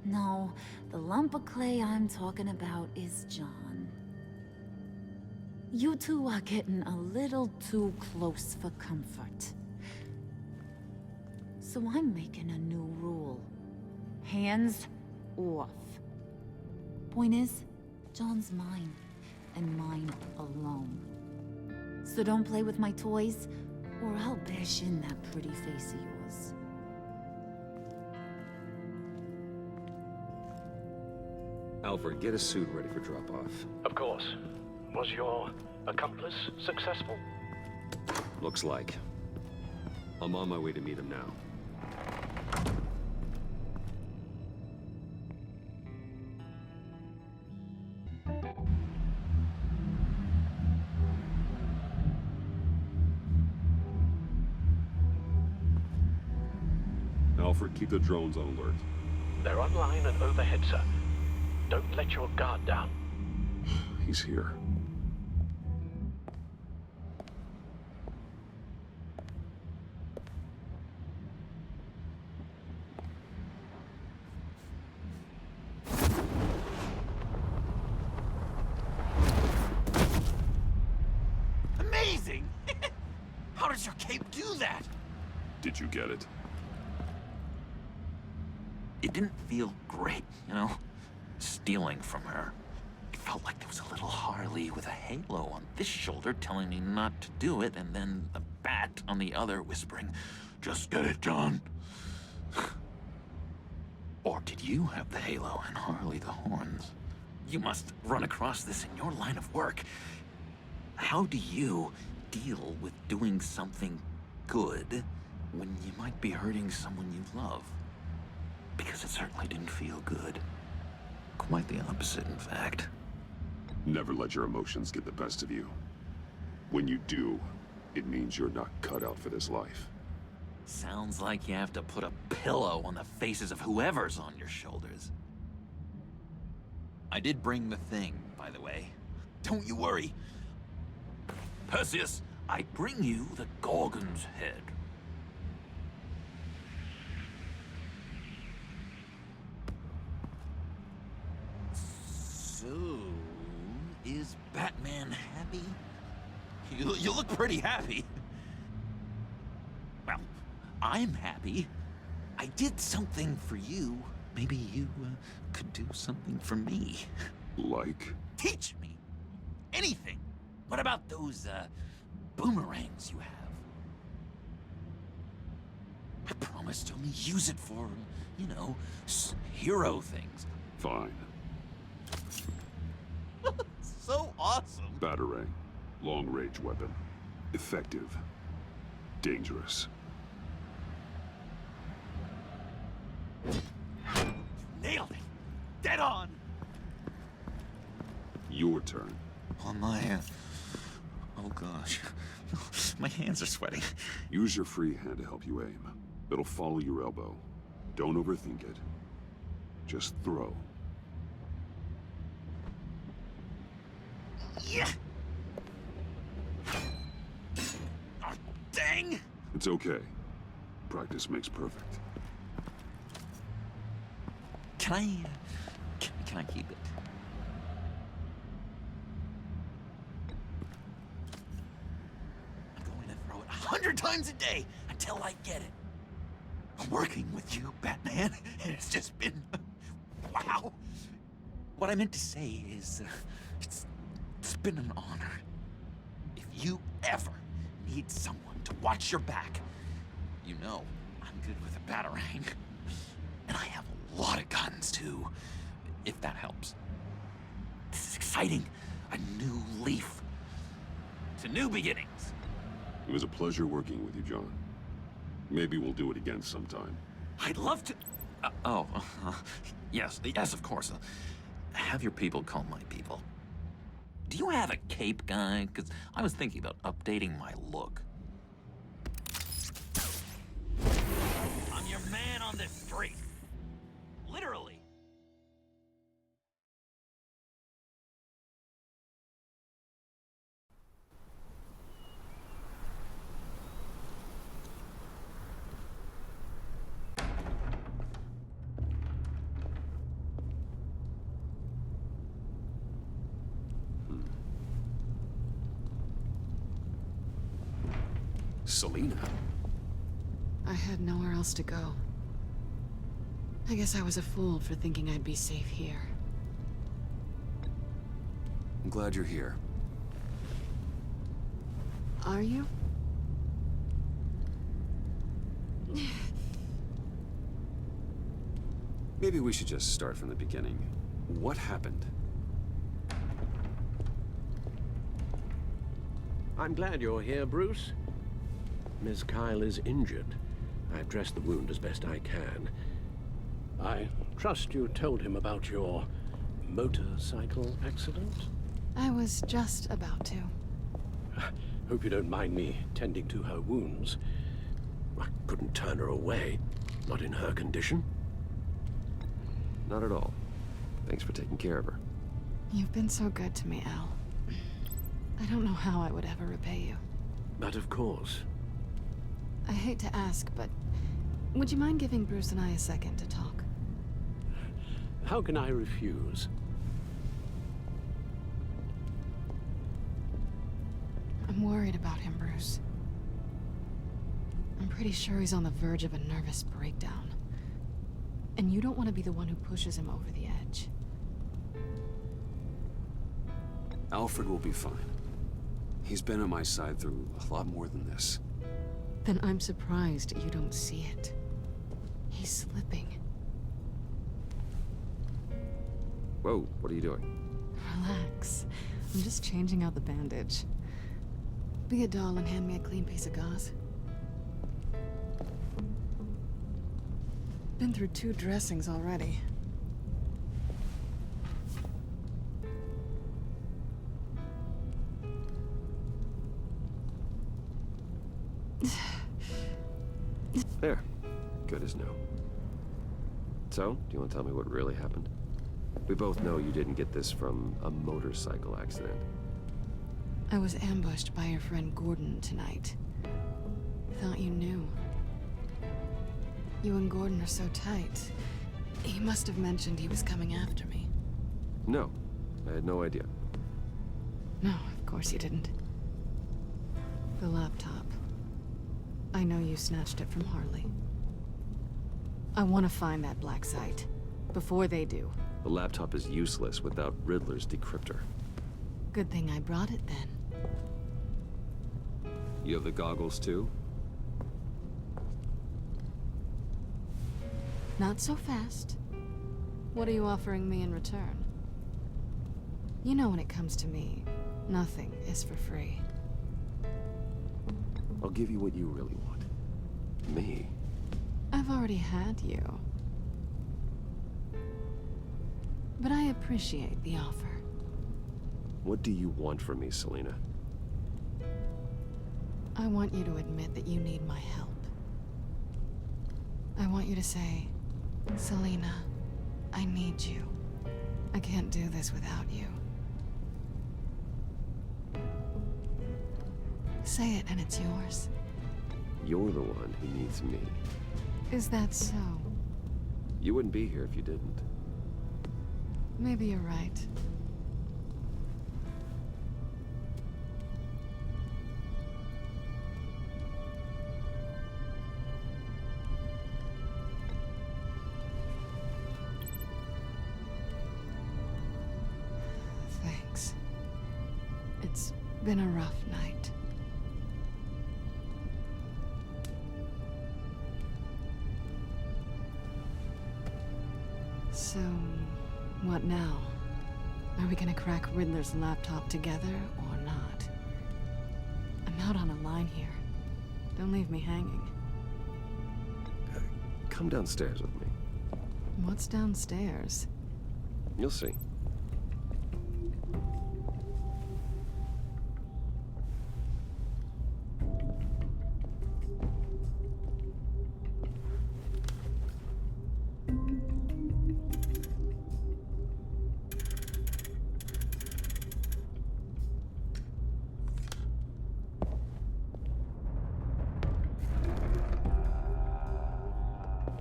No, the lump of clay I'm talking about is John. You two are getting a little too close for comfort. So I'm making a new rule. Hands off. Point is, John's mine, and mine alone. So don't play with my toys, or I'll bash in that pretty face of yours. Alfred, get a suit ready for drop-off. Of course. Was your accomplice successful? Looks like. I'm on my way to meet him now. Alfred, keep the drones on alert. They're online and overhead, sir. Don't let your guard down. He's here. Amazing! How does your cape do that? Did you get it? It didn't feel great, you know? Stealing from her. It felt like there was a little Harley with a halo on this shoulder telling me not to do it, and then a bat on the other whispering, "Just get it, John." Or did you have the halo and Harley the horns? You must run across this in your line of work. How do you deal with doing something good when you might be hurting someone you love? Because it certainly didn't feel good. Quite the opposite, in fact. Never let your emotions get the best of you. When you do, it means you're not cut out for this life. Sounds like you have to put a pillow on the faces of whoever's on your shoulders. I did bring the thing, by the way. Don't you worry. Perseus, I bring you the Gorgon's head. So, is Batman happy? You look pretty happy. Well, I'm happy. I did something for you. Maybe you could do something for me. Like? Teach me anything. What about those boomerangs you have? I promise to only use it for, you know, hero things. Fine. So awesome. Batarang. Long-range weapon. Effective. Dangerous. Nailed it. Dead on. Your turn. On my hand. Oh gosh. My hands are sweating. Use your free hand to help you aim. It'll follow your elbow. Don't overthink it. Just throw. Yeah. Oh, dang. It's okay. Practice makes perfect. Can I keep it? I'm going to throw it 100 times a day until I get it. I'm working with you, Batman, and it's just been... wow. What I meant to say is, it's been an honor. If you ever need someone to watch your back, you know I'm good with a Batarang. And I have a lot of guns, too, if that helps. This is exciting. A new leaf. To new beginnings. It was a pleasure working with you, John. Maybe we'll do it again sometime. I'd love to... yes, of course. Have your people call my people. Do you have a cape, guy? Because I was thinking about updating my look. I'm your man on this street. Literally. Selina? I had nowhere else to go. I guess I was a fool for thinking I'd be safe here. I'm glad you're here. Are you? Maybe we should just start from the beginning. What happened? I'm glad you're here, Bruce. Miss Kyle is injured. I've dressed the wound as best I can. I trust you told him about your motorcycle accident? I was just about to. Hope you don't mind me tending to her wounds. I couldn't turn her away, not in her condition. Not at all. Thanks for taking care of her. You've been so good to me, Al. I don't know how I would ever repay you. But of course. I hate to ask, but would you mind giving Bruce and I a second to talk? How can I refuse? I'm worried about him, Bruce. I'm pretty sure he's on the verge of a nervous breakdown. And you don't want to be the one who pushes him over the edge. Alfred will be fine. He's been on my side through a lot more than this. Then I'm surprised you don't see it. He's slipping. Whoa, what are you doing? Relax. I'm just changing out the bandage. Be a doll and hand me a clean piece of gauze. Been through 2 dressings already. There. Good as new. So, do you want to tell me what really happened? We both know you didn't get this from a motorcycle accident. I was ambushed by your friend Gordon tonight. Thought you knew. You and Gordon are so tight. He must have mentioned he was coming after me. No, I had no idea. No, of course you didn't. The laptop. I know you snatched it from Harley. I want to find that black site. Before they do. The laptop is useless without Riddler's decryptor. Good thing I brought it then. You have the goggles too? Not so fast. What are you offering me in return? You know when it comes to me, nothing is for free. I'll give you what you really want. Me. I've already had you. But I appreciate the offer. What do you want from me, Selina? I want you to admit that you need my help. I want you to say, Selina, I need you. I can't do this without you. Say it and it's yours. You're the one who needs me. Is that so? You wouldn't be here if you didn't. Maybe you're right. Thanks. It's been a rough night. So, what now? Are we gonna crack Riddler's laptop together or not? I'm out on a line here. Don't leave me hanging. Come downstairs with me. What's downstairs? You'll see.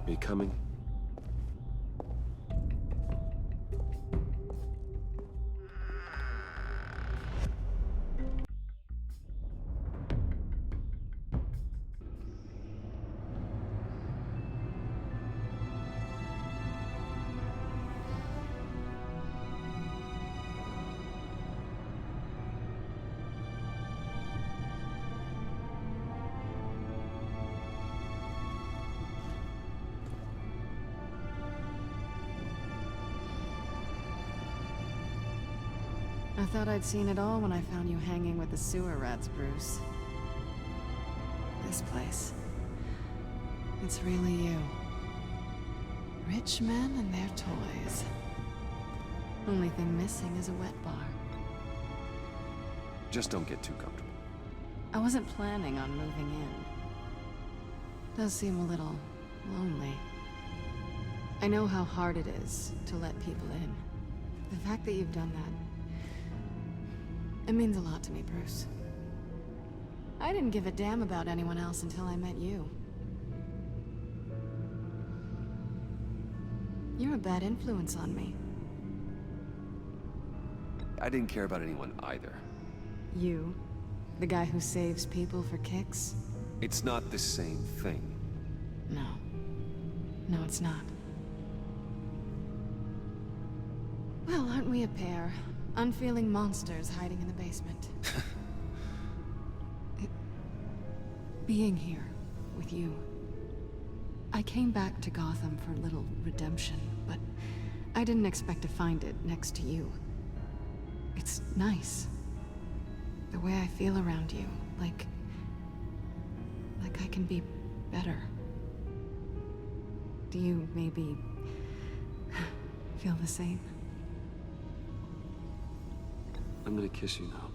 Are you coming? I thought I'd seen it all when I found you hanging with the sewer rats, Bruce. This place. It's really you. Rich men and their toys. Only thing missing is a wet bar. Just don't get too comfortable. I wasn't planning on moving in. Does seem a little lonely. I know how hard it is to let people in. The fact that you've done that, it means a lot to me, Bruce. I didn't give a damn about anyone else until I met you. You're a bad influence on me. I didn't care about anyone either. You? The guy who saves people for kicks? It's not the same thing. No. No, it's not. Well, aren't we a pair? Unfeeling monsters hiding in the basement. Being here with you. I came back to Gotham for a little redemption, but I didn't expect to find it next to you. It's nice. The way I feel around you, like I can be better. Do you maybe feel the same? I'm gonna kiss you now.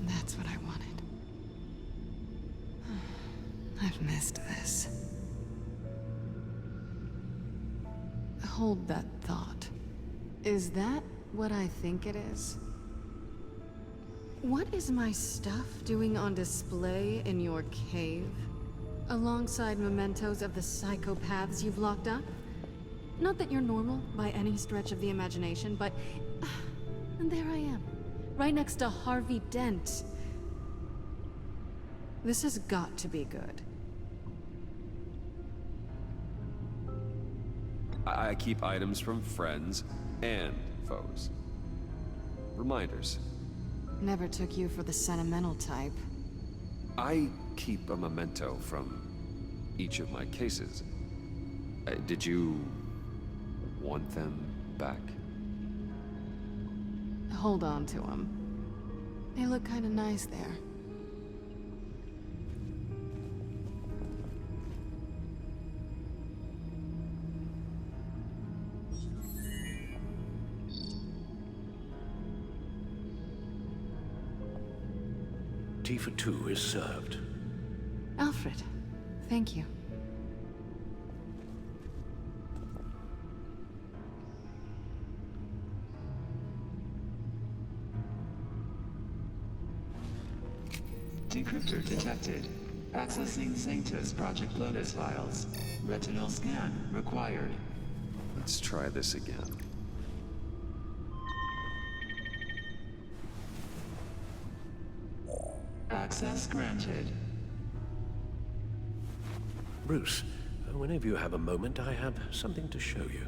That's what I wanted. I've missed this. Hold that thought. Is that what I think it is? What is my stuff doing on display in your cave? Alongside mementos of the psychopaths you've locked up? Not that you're normal by any stretch of the imagination, but... and there I am, right next to Harvey Dent. This has got to be good. I keep items from friends and foes. reminders. Never took you for the sentimental type. I keep a memento from each of my cases. Did you want them back? Hold on to them. They look kinda nice there. Tea for two is served. Alfred, thank you. Decryptor detected. Accessing Sanctus Project Lotus files. Retinal scan required. Let's try this again. Access granted. Bruce, whenever you have a moment, I have something to show you.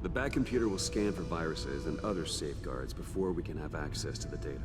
The back computer will scan for viruses and other safeguards before we can have access to the data.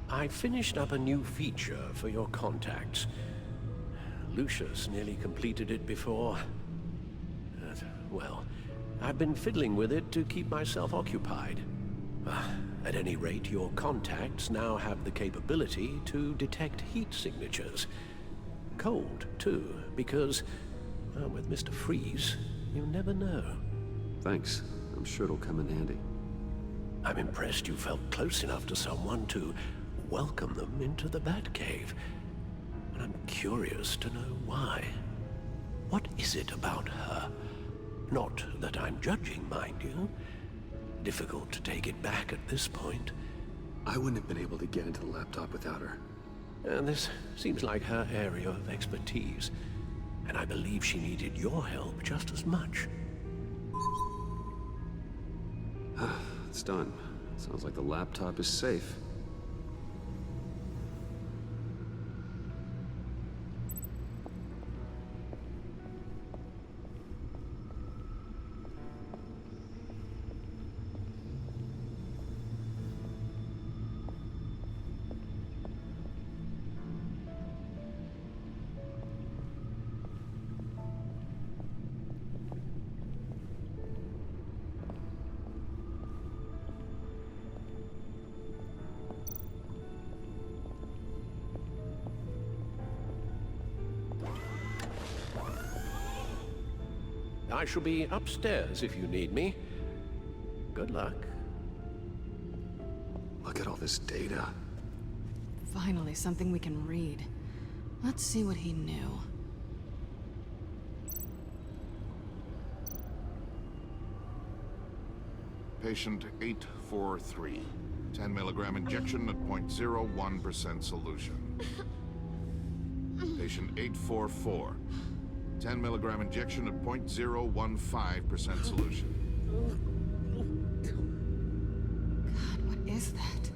I finished up a new feature for your contacts. Lucius nearly completed it before. Well, I've been fiddling with it to keep myself occupied. At any rate, your contacts now have the capability to detect heat signatures. Cold, too, because, well, with Mr. Freeze, you never know. Thanks. I'm sure it'll come in handy. I'm impressed you felt close enough to someone to welcome them into the Batcave. And I'm curious to know why. What is it about her? Not that I'm judging, mind you. Difficult to take it back at this point. I wouldn't have been able to get into the laptop without her. This seems like her area of expertise, and I believe she needed your help just as much. It's done. Sounds like the laptop is safe. I shall be upstairs if you need me. Good luck. Look at all this data. Finally, something we can read. Let's see what he knew. Patient 843. 10 milligram injection at 0.01% solution. Patient 844. 10 milligram injection at 0.015% solution. God, what is that?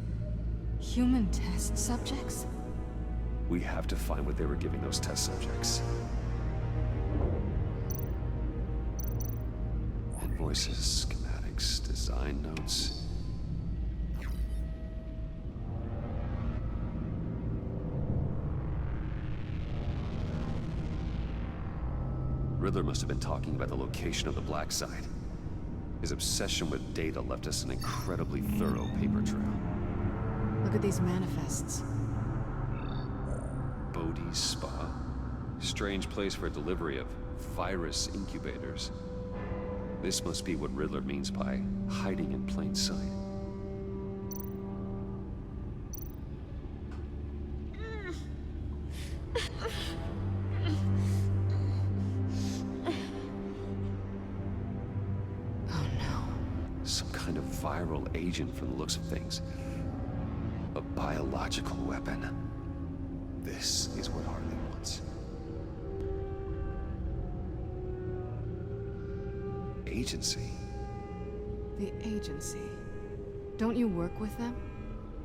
Human test subjects? We have to find what they were giving those test subjects. Invoices, schematics, design notes. Riddler must have been talking about the location of the black site. His obsession with data left us an incredibly thorough paper trail. Look at these manifests. Bodhi's Spa? Strange place for delivery of virus incubators. This must be what Riddler means by hiding in plain sight. kind of viral agent from the looks of things. A biological weapon. This is what Harley wants. Agency. The agency. Don't you work with them?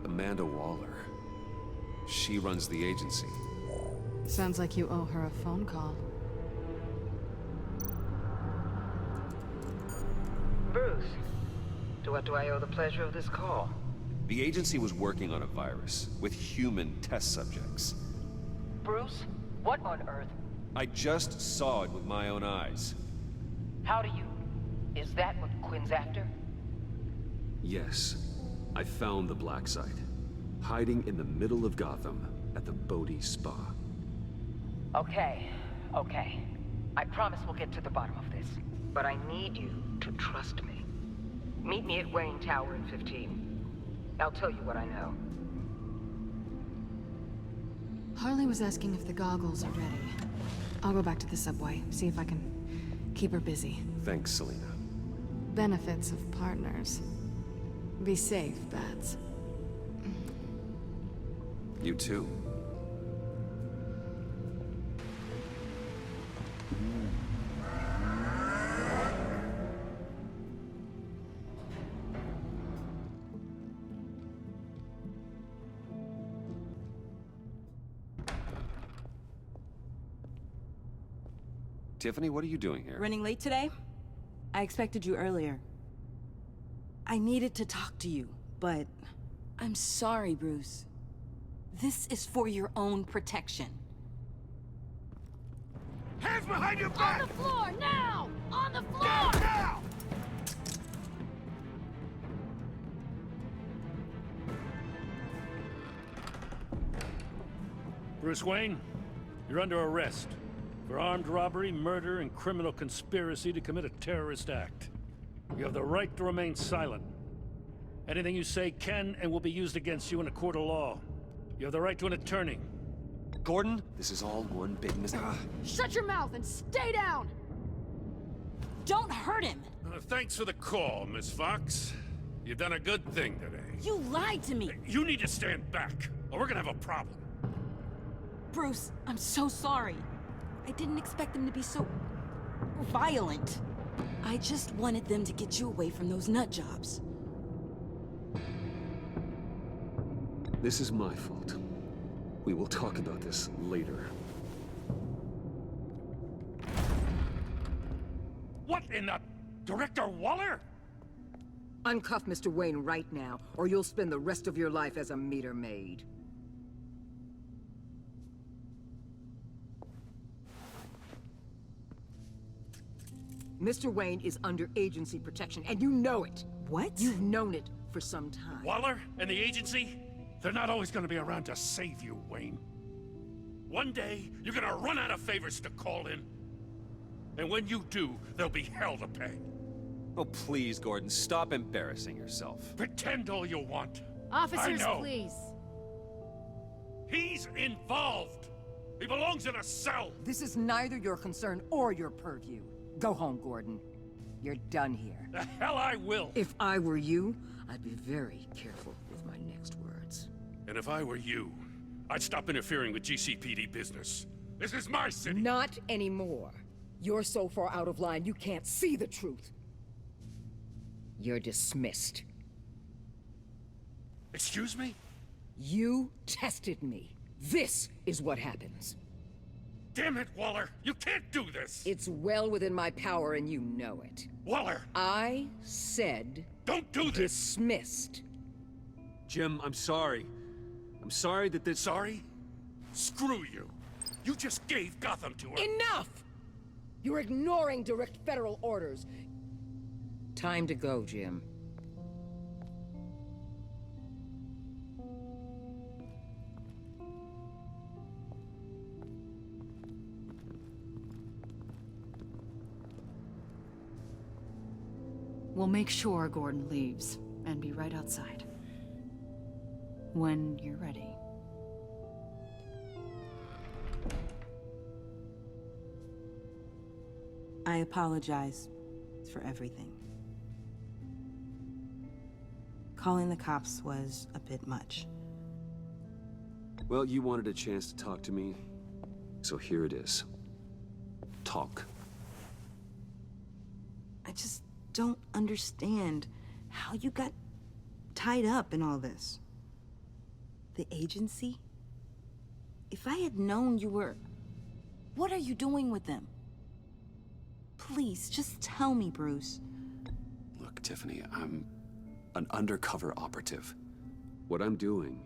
Amanda Waller. She runs the agency. Sounds like you owe her a phone call. Bruce, to what do I owe the pleasure of this call? The agency was working on a virus with human test subjects. Bruce, what on earth? I just saw it with my own eyes. How do you... Is that what Quinn's after? Yes. I found the black site. Hiding in the middle of Gotham at the Bodhi Spa. Okay. I promise we'll get to the bottom of this. But I need you to trust me. Meet me at Wayne Tower in 15. I'll tell you what I know. Harley was asking if the goggles are ready. I'll go back to the subway, see if I can keep her busy. Thanks, Selena. Benefits of partners. Be safe, Bats. You too. Tiffany, what are you doing here? Running late today? I expected you earlier. I needed to talk to you, but... I'm sorry, Bruce. This is for your own protection. Hands behind your back! On the floor, now! On the floor! Down now! Bruce Wayne, you're under arrest for armed robbery, murder, and criminal conspiracy to commit a terrorist act. You have the right to remain silent. Anything you say can and will be used against you in a court of law. You have the right to an attorney. Gordon, this is all one big mistake. Shut your mouth and stay down! Don't hurt him! Thanks for the call, Miss Fox. You've done a good thing today. You lied to me! You need to stand back, or we're gonna have a problem. Bruce, I'm so sorry. I didn't expect them to be so... violent. I just wanted them to get you away from those nut jobs. This is my fault. We will talk about this later. What in the... Director Waller? Uncuff Mr. Wayne right now, or you'll spend the rest of your life as a meter maid. Mr. Wayne is under agency protection, and you know it. What? You've known it for some time. Waller and the agency? They're not always gonna be around to save you, Wayne. One day, you're gonna run out of favors to call in. And when you do, there'll be hell to pay. Oh, please, Gordon, stop embarrassing yourself. Pretend all you want. Officers, I know. please. He's involved. He belongs in a cell. This is neither your concern or your purview. Go home, Gordon. You're done here. The hell I will. If I were you, I'd be very careful with my next words. And if I were you, I'd stop interfering with GCPD business. This is my city. Not anymore. You're so far out of line, you can't see the truth. You're dismissed. Excuse me? You tested me. This is what happens. Damn it, Waller! You can't do this! It's well within my power and you know it. Waller! I said... Don't do this! Dismissed. Jim, I'm sorry. I'm sorry that this... Sorry? Screw you! You just gave Gotham to her! Enough! You're ignoring direct federal orders. Time to go, Jim. We'll make sure Gordon leaves, and be right outside. When you're ready. I apologize for everything. Calling the cops was a bit much. Well, you wanted a chance to talk to me, so here it is. Talk. I just don't understand how you got tied up in all this. The agency? If I had known you were... What are you doing with them? Please, just tell me, Bruce. Look, Tiffany, I'm an undercover operative. What I'm doing,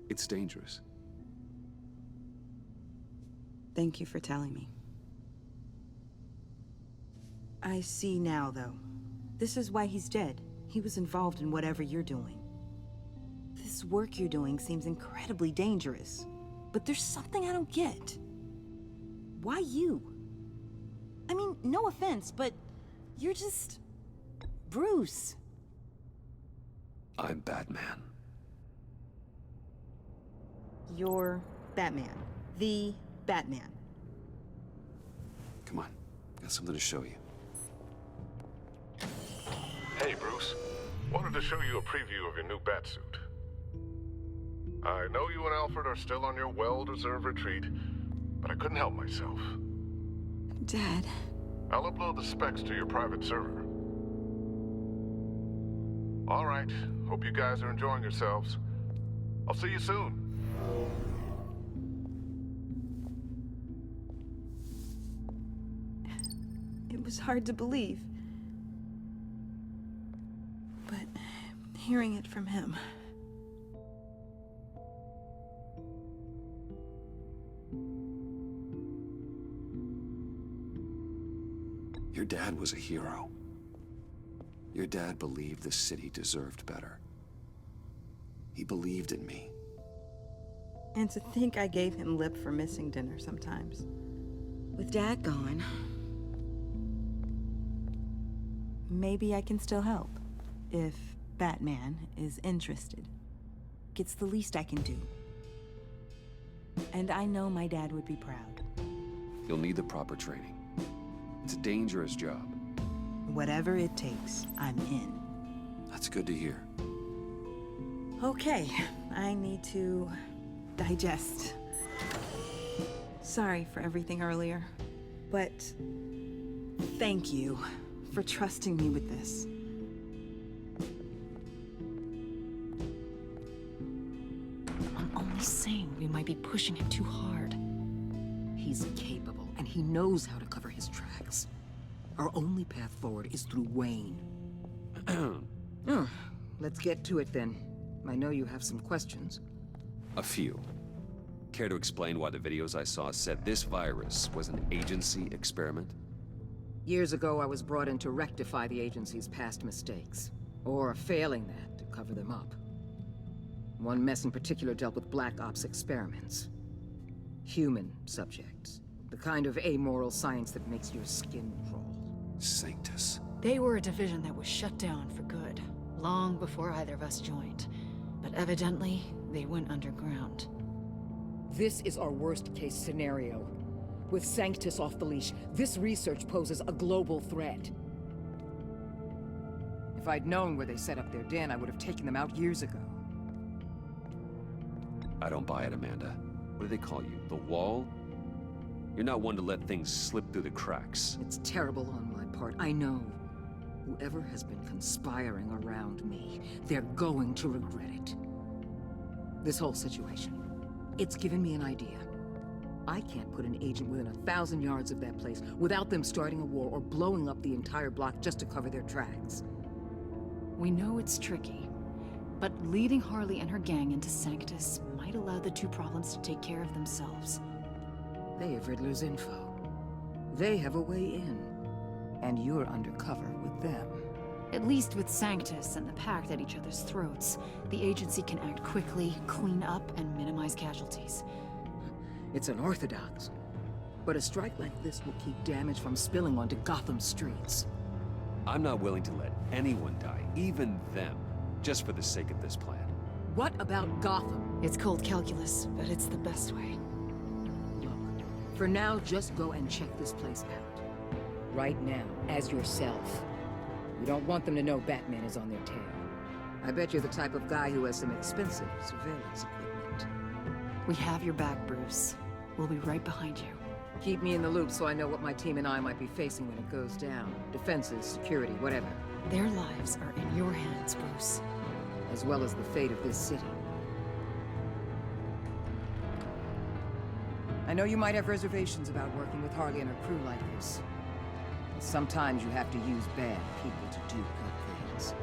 it's dangerous. Thank you for telling me. I see now, though. This is why he's dead. He was involved in whatever you're doing. This work you're doing seems incredibly dangerous. But there's something I don't get. Why you? I mean, no offense, but you're just... Bruce. I'm Batman. You're Batman. The Batman. Come on, got something to show you. Hey, Bruce. Wanted to show you a preview of your new batsuit. I know you and Alfred are still on your well-deserved retreat, but I couldn't help myself. Dad. I'll upload the specs to your private server. All right. Hope you guys are enjoying yourselves. I'll see you soon. It was hard to believe. But hearing it from him... Your dad was a hero. Your dad believed the city deserved better. He believed in me. And to think I gave him lip for missing dinner sometimes. With Dad gone... Maybe I can still help. If Batman is interested. It's the least I can do. And I know my dad would be proud. You'll need the proper training. It's a dangerous job. Whatever it takes, I'm in. That's good to hear. Okay, I need to digest. Sorry for everything earlier, but thank you for trusting me with this. I'm only saying we might be pushing him too hard. He's capable, and he knows how to cover his tracks. Our only path forward is through Wayne. Let's get to it then. I know you have some questions. A few. Care to explain why the videos I saw said this virus was an agency experiment? Years ago, I was brought in to rectify the agency's past mistakes. Or failing that, to cover them up. One mess in particular dealt with Black Ops experiments. Human subjects. The kind of amoral science that makes your skin crawl. Sanctus. They were a division that was shut down for good, long before either of us joined. But evidently, they went underground. This is our worst-case scenario. With Sanctus off the leash, this research poses a global threat. If I'd known where they set up their den, I would have taken them out years ago. I don't buy it, Amanda. What do they call you? The Wall? You're not one to let things slip through the cracks. It's terrible on my part, I know. Whoever has been conspiring around me, they're going to regret it. This whole situation, it's given me an idea. I can't put an agent within 1,000 yards of that place without them starting a war or blowing up the entire block just to cover their tracks. We know it's tricky, but leading Harley and her gang into Sanctus might allow the two problems to take care of themselves. They have Riddler's info. They have a way in. And you're undercover with them. At least with Sanctus and the Pact at each other's throats, the agency can act quickly, clean up, and minimize casualties. It's unorthodox. But a strike like this will keep damage from spilling onto Gotham streets. I'm not willing to let anyone die, even them, just for the sake of this plan. What about Gotham? It's cold calculus, but it's the best way. Look, for now, just go and check this place out. Right now, as yourself. You don't want them to know Batman is on their tail. I bet you're the type of guy who has some expensive surveillance equipment. We have your back, Bruce. We'll be right behind you. Keep me in the loop so I know what my team and I might be facing when it goes down. Defenses, security, whatever. Their lives are in your hands, Bruce. As well as the fate of this city. I know you might have reservations about working with Harley and her crew like this. But sometimes you have to use bad people to do good things.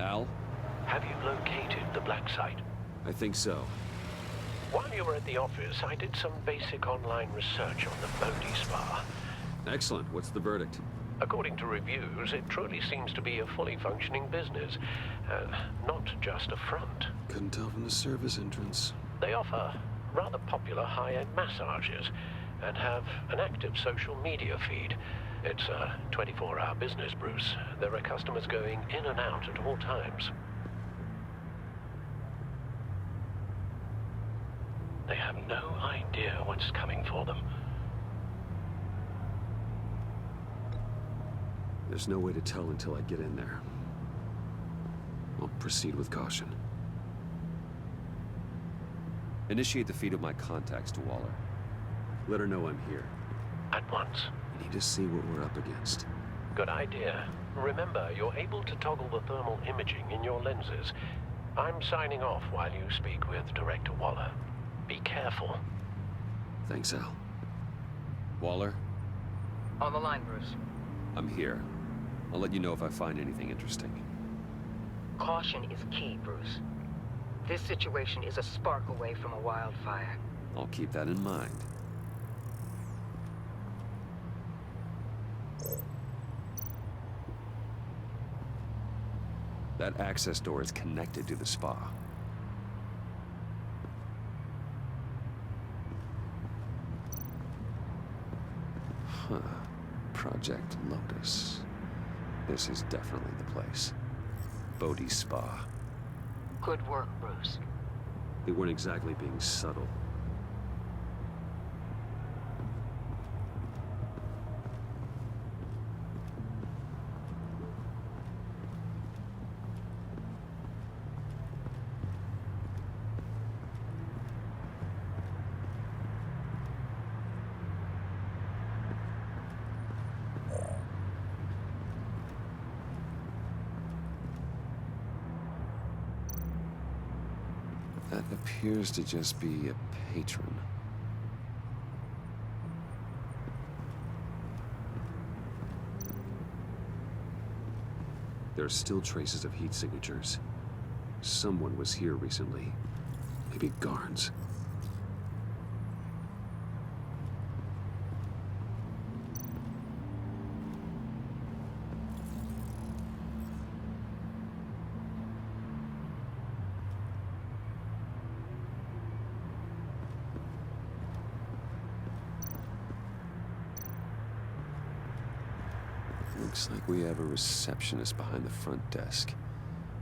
Al? Have you located the black site? I think so. While you were at the office, I did some basic online research on the Bodhi Spa. Excellent. What's the verdict? According to reviews, it truly seems to be a fully functioning business, not just a front. Couldn't tell from the service entrance. They offer rather popular high-end massages and have an active social media feed. It's a 24-hour business, Bruce. There are customers going in and out at all times. They have no idea what's coming for them. There's no way to tell until I get in there. I'll proceed with caution. Initiate the feed of my contacts to Waller. Let her know I'm here. At once. I need to see what we're up against. Good idea. Remember, you're able to toggle the thermal imaging in your lenses. I'm signing off while you speak with Director Waller. Be careful. Thanks, Al. Waller? On the line, Bruce. I'm here. I'll let you know if I find anything interesting. Caution is key, Bruce. This situation is a spark away from a wildfire. I'll keep that in mind. That access door is connected to the spa. Huh. Project Lotus. This is definitely the place. Bodhi Spa. Good work, Bruce. They weren't exactly being subtle. That appears to just be a patron. There are still traces of heat signatures. Someone was here recently. Maybe guards. Looks like we have a receptionist behind the front desk.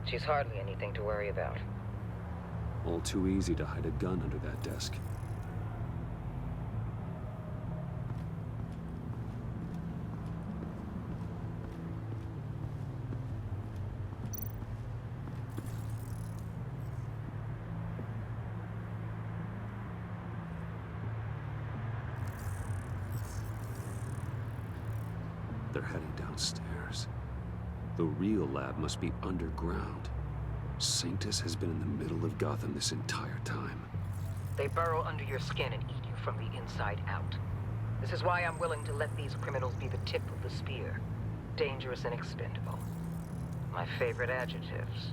She's hardly anything to worry about. All too easy to hide a gun under that desk. They're heading downstairs. The real lab must be underground. Sanctus has been in the middle of Gotham this entire time. They burrow under your skin and eat you from the inside out. This is why I'm willing to let these criminals be the tip of the spear. Dangerous and expendable. My favorite adjectives.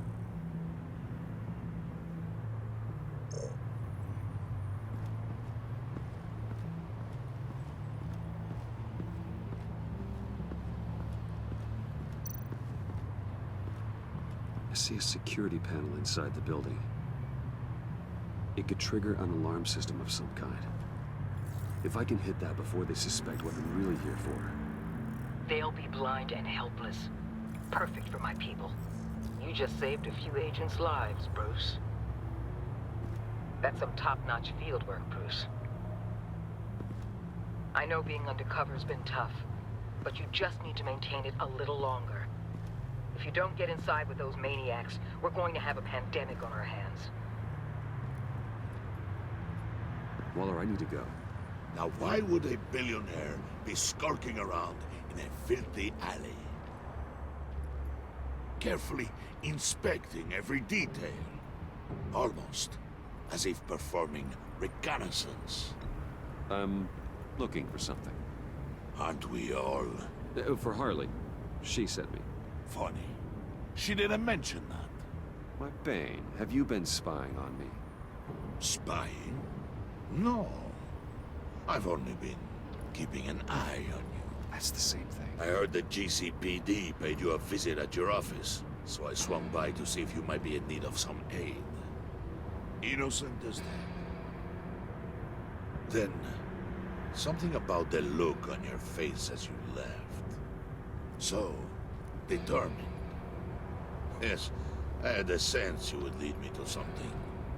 I see a security panel inside the building. It could trigger an alarm system of some kind. If I can hit that before they suspect what I'm really here for. They'll be blind and helpless. Perfect for my people. You just saved a few agents' lives, Bruce. That's some top-notch field work, Bruce. I know being undercover's been tough, but you just need to maintain it a little longer. If you don't get inside with those maniacs, we're going to have a pandemic on our hands. Waller, I need to go. Now why would a billionaire be skulking around in a filthy alley? Carefully inspecting every detail. Almost as if performing reconnaissance. I'm looking for something. Aren't we all? For Harley. She sent me. Funny. She didn't mention that. Why, Bane, have you been spying on me? Spying? No. I've only been keeping an eye on you. That's the same thing. I heard the GCPD paid you a visit at your office, so I swung by to see if you might be in need of some aid. Innocent as that. Then, something about the look on your face as you left. So, determined. Yes, I had a sense you would lead me to something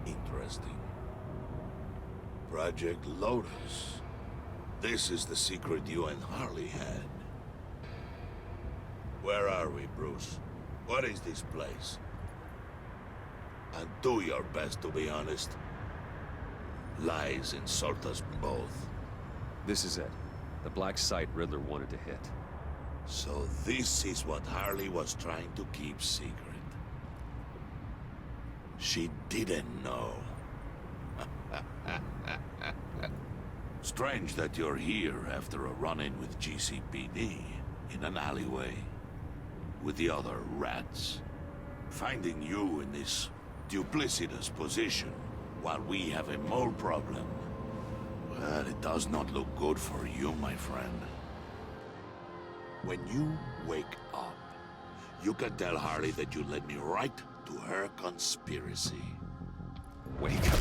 interesting. Project Lotus. This is the secret you and Harley had. Where are we, Bruce? What is this place? And do your best to be honest. Lies insult us both. This is it. The black site Riddler wanted to hit. So this is what Harley was trying to keep secret. She didn't know. Strange that you're here after a run-in with GCPD in an alleyway with the other rats. Finding you in this duplicitous position while we have a mole problem. Well, it does not look good for you, my friend. When you wake up, you can tell Harley that you led me right to her conspiracy. Wake up.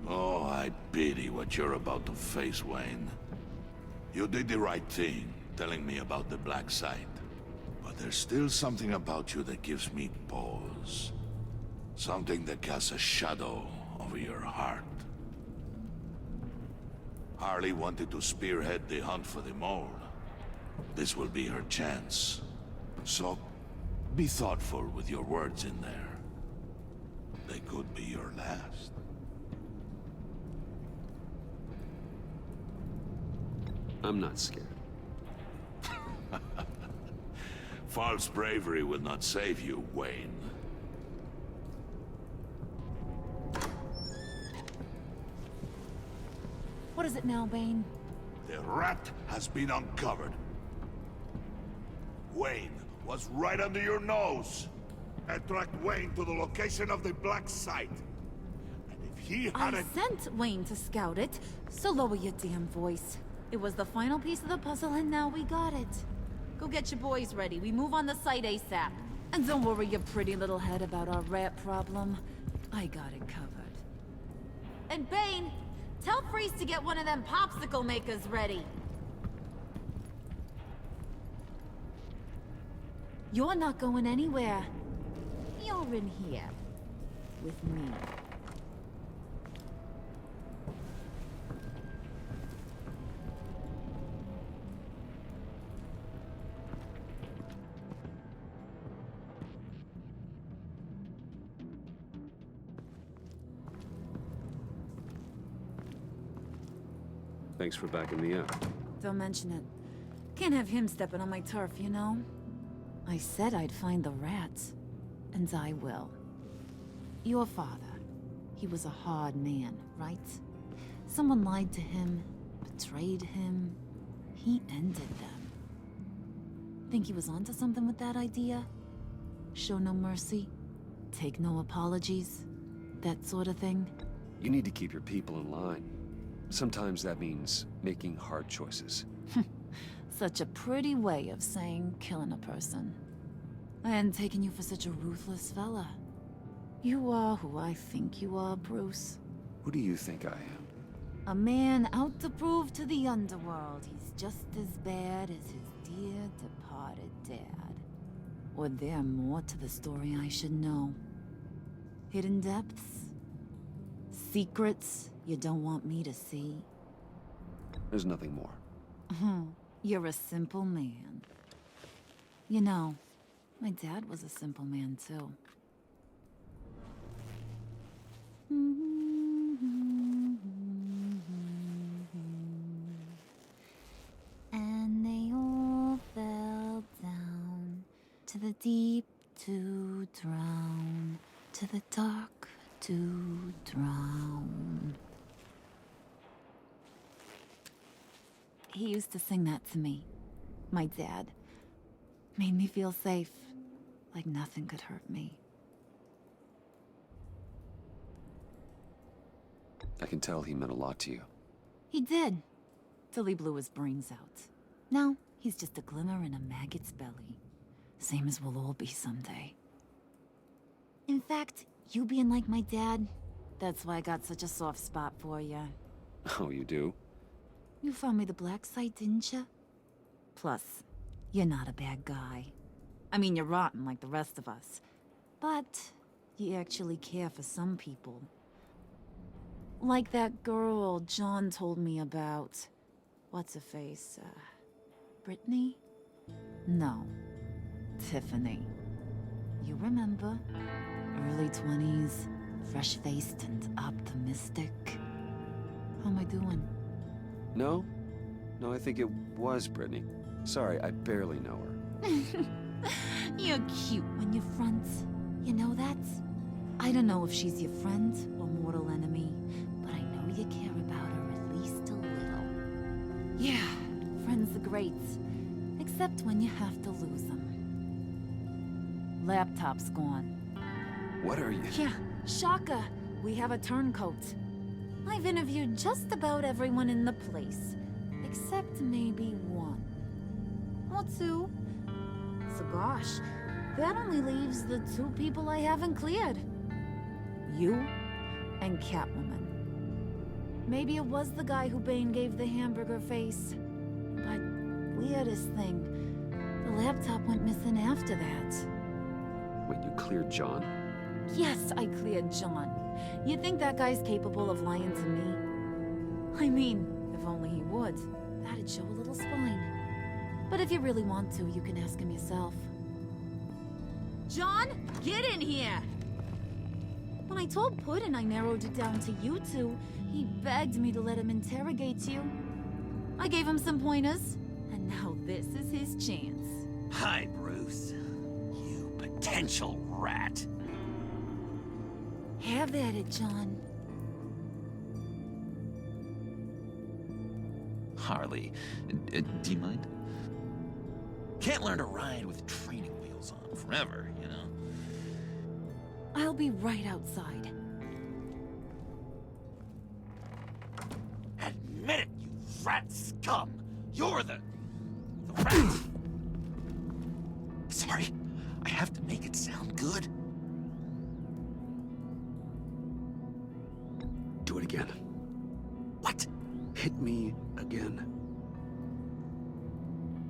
Oh, I pity what you're about to face, Wayne. You did the right thing, telling me about the black site. But there's still something about you that gives me pause. Something that casts a shadow over your heart. Harley wanted to spearhead the hunt for the mole. This will be her chance. So, be thoughtful with your words in there. They could be your last. I'm not scared. False bravery will not save you, Wayne. What is it now, Bane? The rat has been uncovered. Wayne was right under your nose. I tracked Wayne to the location of the black site. And if he I hadn't... sent Wayne to scout it, so lower your damn voice. It was the final piece of the puzzle, and now we got it. Go get your boys ready. We move on the site ASAP. And don't worry your pretty little head about our rat problem. I got it covered. And Bane, tell Freeze to get one of them popsicle makers ready. You're not going anywhere. You're in here. With me. Thanks for backing me up. Don't mention it. Can't have him stepping on my turf, you know? I said I'd find the rats. And I will. Your father. He was a hard man, right? Someone lied to him, betrayed him. He ended them. Think he was onto something with that idea? Show no mercy? Take no apologies? That sort of thing? You need to keep your people in line. Sometimes that means making hard choices. Such a pretty way of saying killing a person. And taking you for such a ruthless fella. You are who I think you are, Bruce. Who do you think I am? A man out to prove to the underworld he's just as bad as his dear departed dad. Or there more to the story I should know? Hidden depths? Secrets you don't want me to see? There's nothing more. You're a simple man. You know, my dad was a simple man too. And they all fell down to the deep to drown, to the dark to drown. He used to sing that to me. My dad. Made me feel safe, like nothing could hurt me. I can tell he meant a lot to you. He did, till he blew his brains out. Now, he's just a glimmer in a maggot's belly. Same as we'll all be someday. In fact, you being like my dad, that's why I got such a soft spot for you. Oh, you do? You found me the black site, didn't you? Plus, you're not a bad guy. I mean, you're rotten like the rest of us. But you actually care for some people. Like that girl John told me about. What's her face? Brittany? No. Tiffany. You remember? Early 20s, fresh-faced and optimistic. How am I doing? No? No, I think it was Brittany. Sorry, I barely know her. You're cute when you front. You know that? I don't know if she's your friend or mortal enemy, but I know you care about her at least a little. Yeah, friends are great. Except when you have to lose them. Laptop's gone. What are you? Yeah, shocker. We have a turncoat. I've interviewed just about everyone in the place. Except maybe one. Or two. So gosh, that only leaves the two people I haven't cleared. You and Catwoman. Maybe it was the guy who Bane gave the hamburger face. But weirdest thing, the laptop went missing after that. Wait, you cleared John? Yes, I cleared John. You think that guy's capable of lying to me? I mean, if only he would. That'd show a little spine. But if you really want to, you can ask him yourself. John, get in here! When I told Puddin' I narrowed it down to you two, he begged me to let him interrogate you. I gave him some pointers, and now this is his chance. Hi, Bruce. You potential rat. Have at it, John. Harley, do you mind? Can't learn to ride with training wheels on forever, you know? I'll be right outside. Admit it, you rat scum! You're the rat! Sorry, I have to make it sound good. Do it again. What? Hit me again.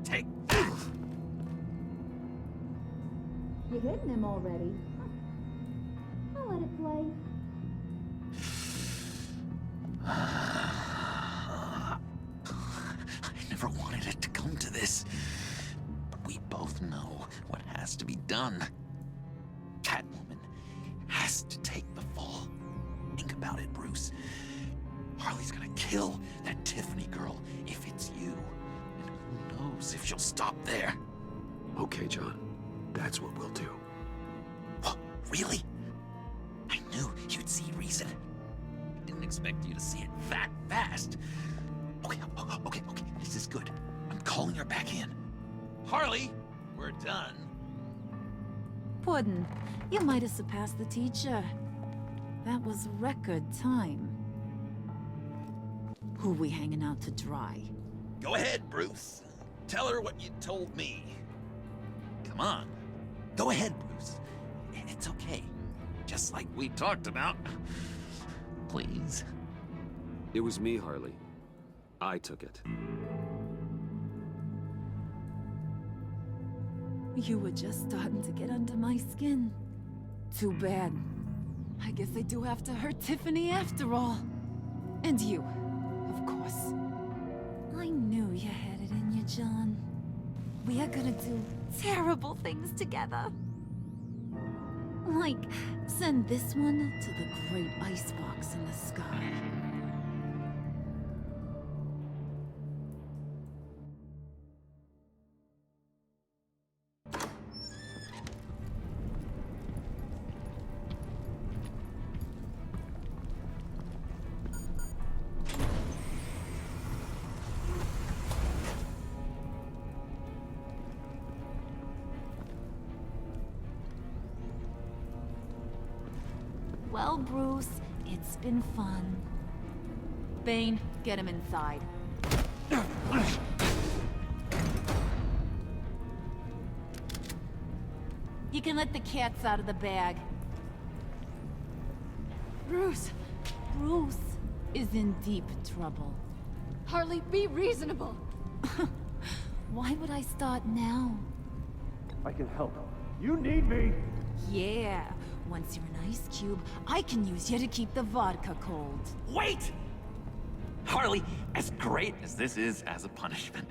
Take that! You're hitting him already. I'll let it play. I never wanted it to come to this. But we both know what has to be done. Catwoman has to take the fall. Think about it, Bruce. Harley's gonna kill that Tiffany girl if it's you. And who knows if she'll stop there. Okay, John. That's what we'll do. What? Really? I knew you'd see reason. Didn't expect you to see it that fast. Okay. This is good. I'm calling her back in. Harley, we're done. Puddin', you might have surpassed the teacher. That was record time. Who we hanging out to dry? Go ahead, Bruce. Tell her what you told me. Come on. Go ahead, Bruce. It's okay. Just like we talked about. please. It was me, Harley. I took it. You were just starting to get under my skin. Too bad. I guess I do have to hurt Tiffany after all. And you, of course. I knew you had it in you, John. We are gonna do terrible things together. Like, send this one to the great icebox in the sky. Well, Bruce, it's been fun. Bane, get him inside. You can let the cats out of the bag. Bruce! Bruce is in deep trouble. Harley, be reasonable! Why would I start now? I can help. You need me! Yeah, once you're an ice cube, I can use you to keep the vodka cold. Wait! Harley, as great as this is as a punishment,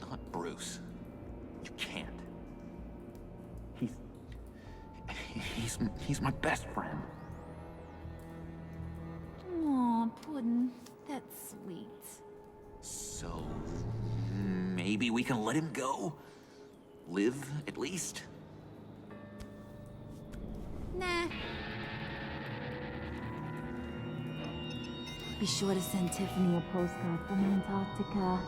not Bruce. You can't. He's my best friend. Aw, Puddin', that's sweet. So, maybe we can let him go? Live, at least? Nah. Be sure to send Tiffany a postcard from Antarctica.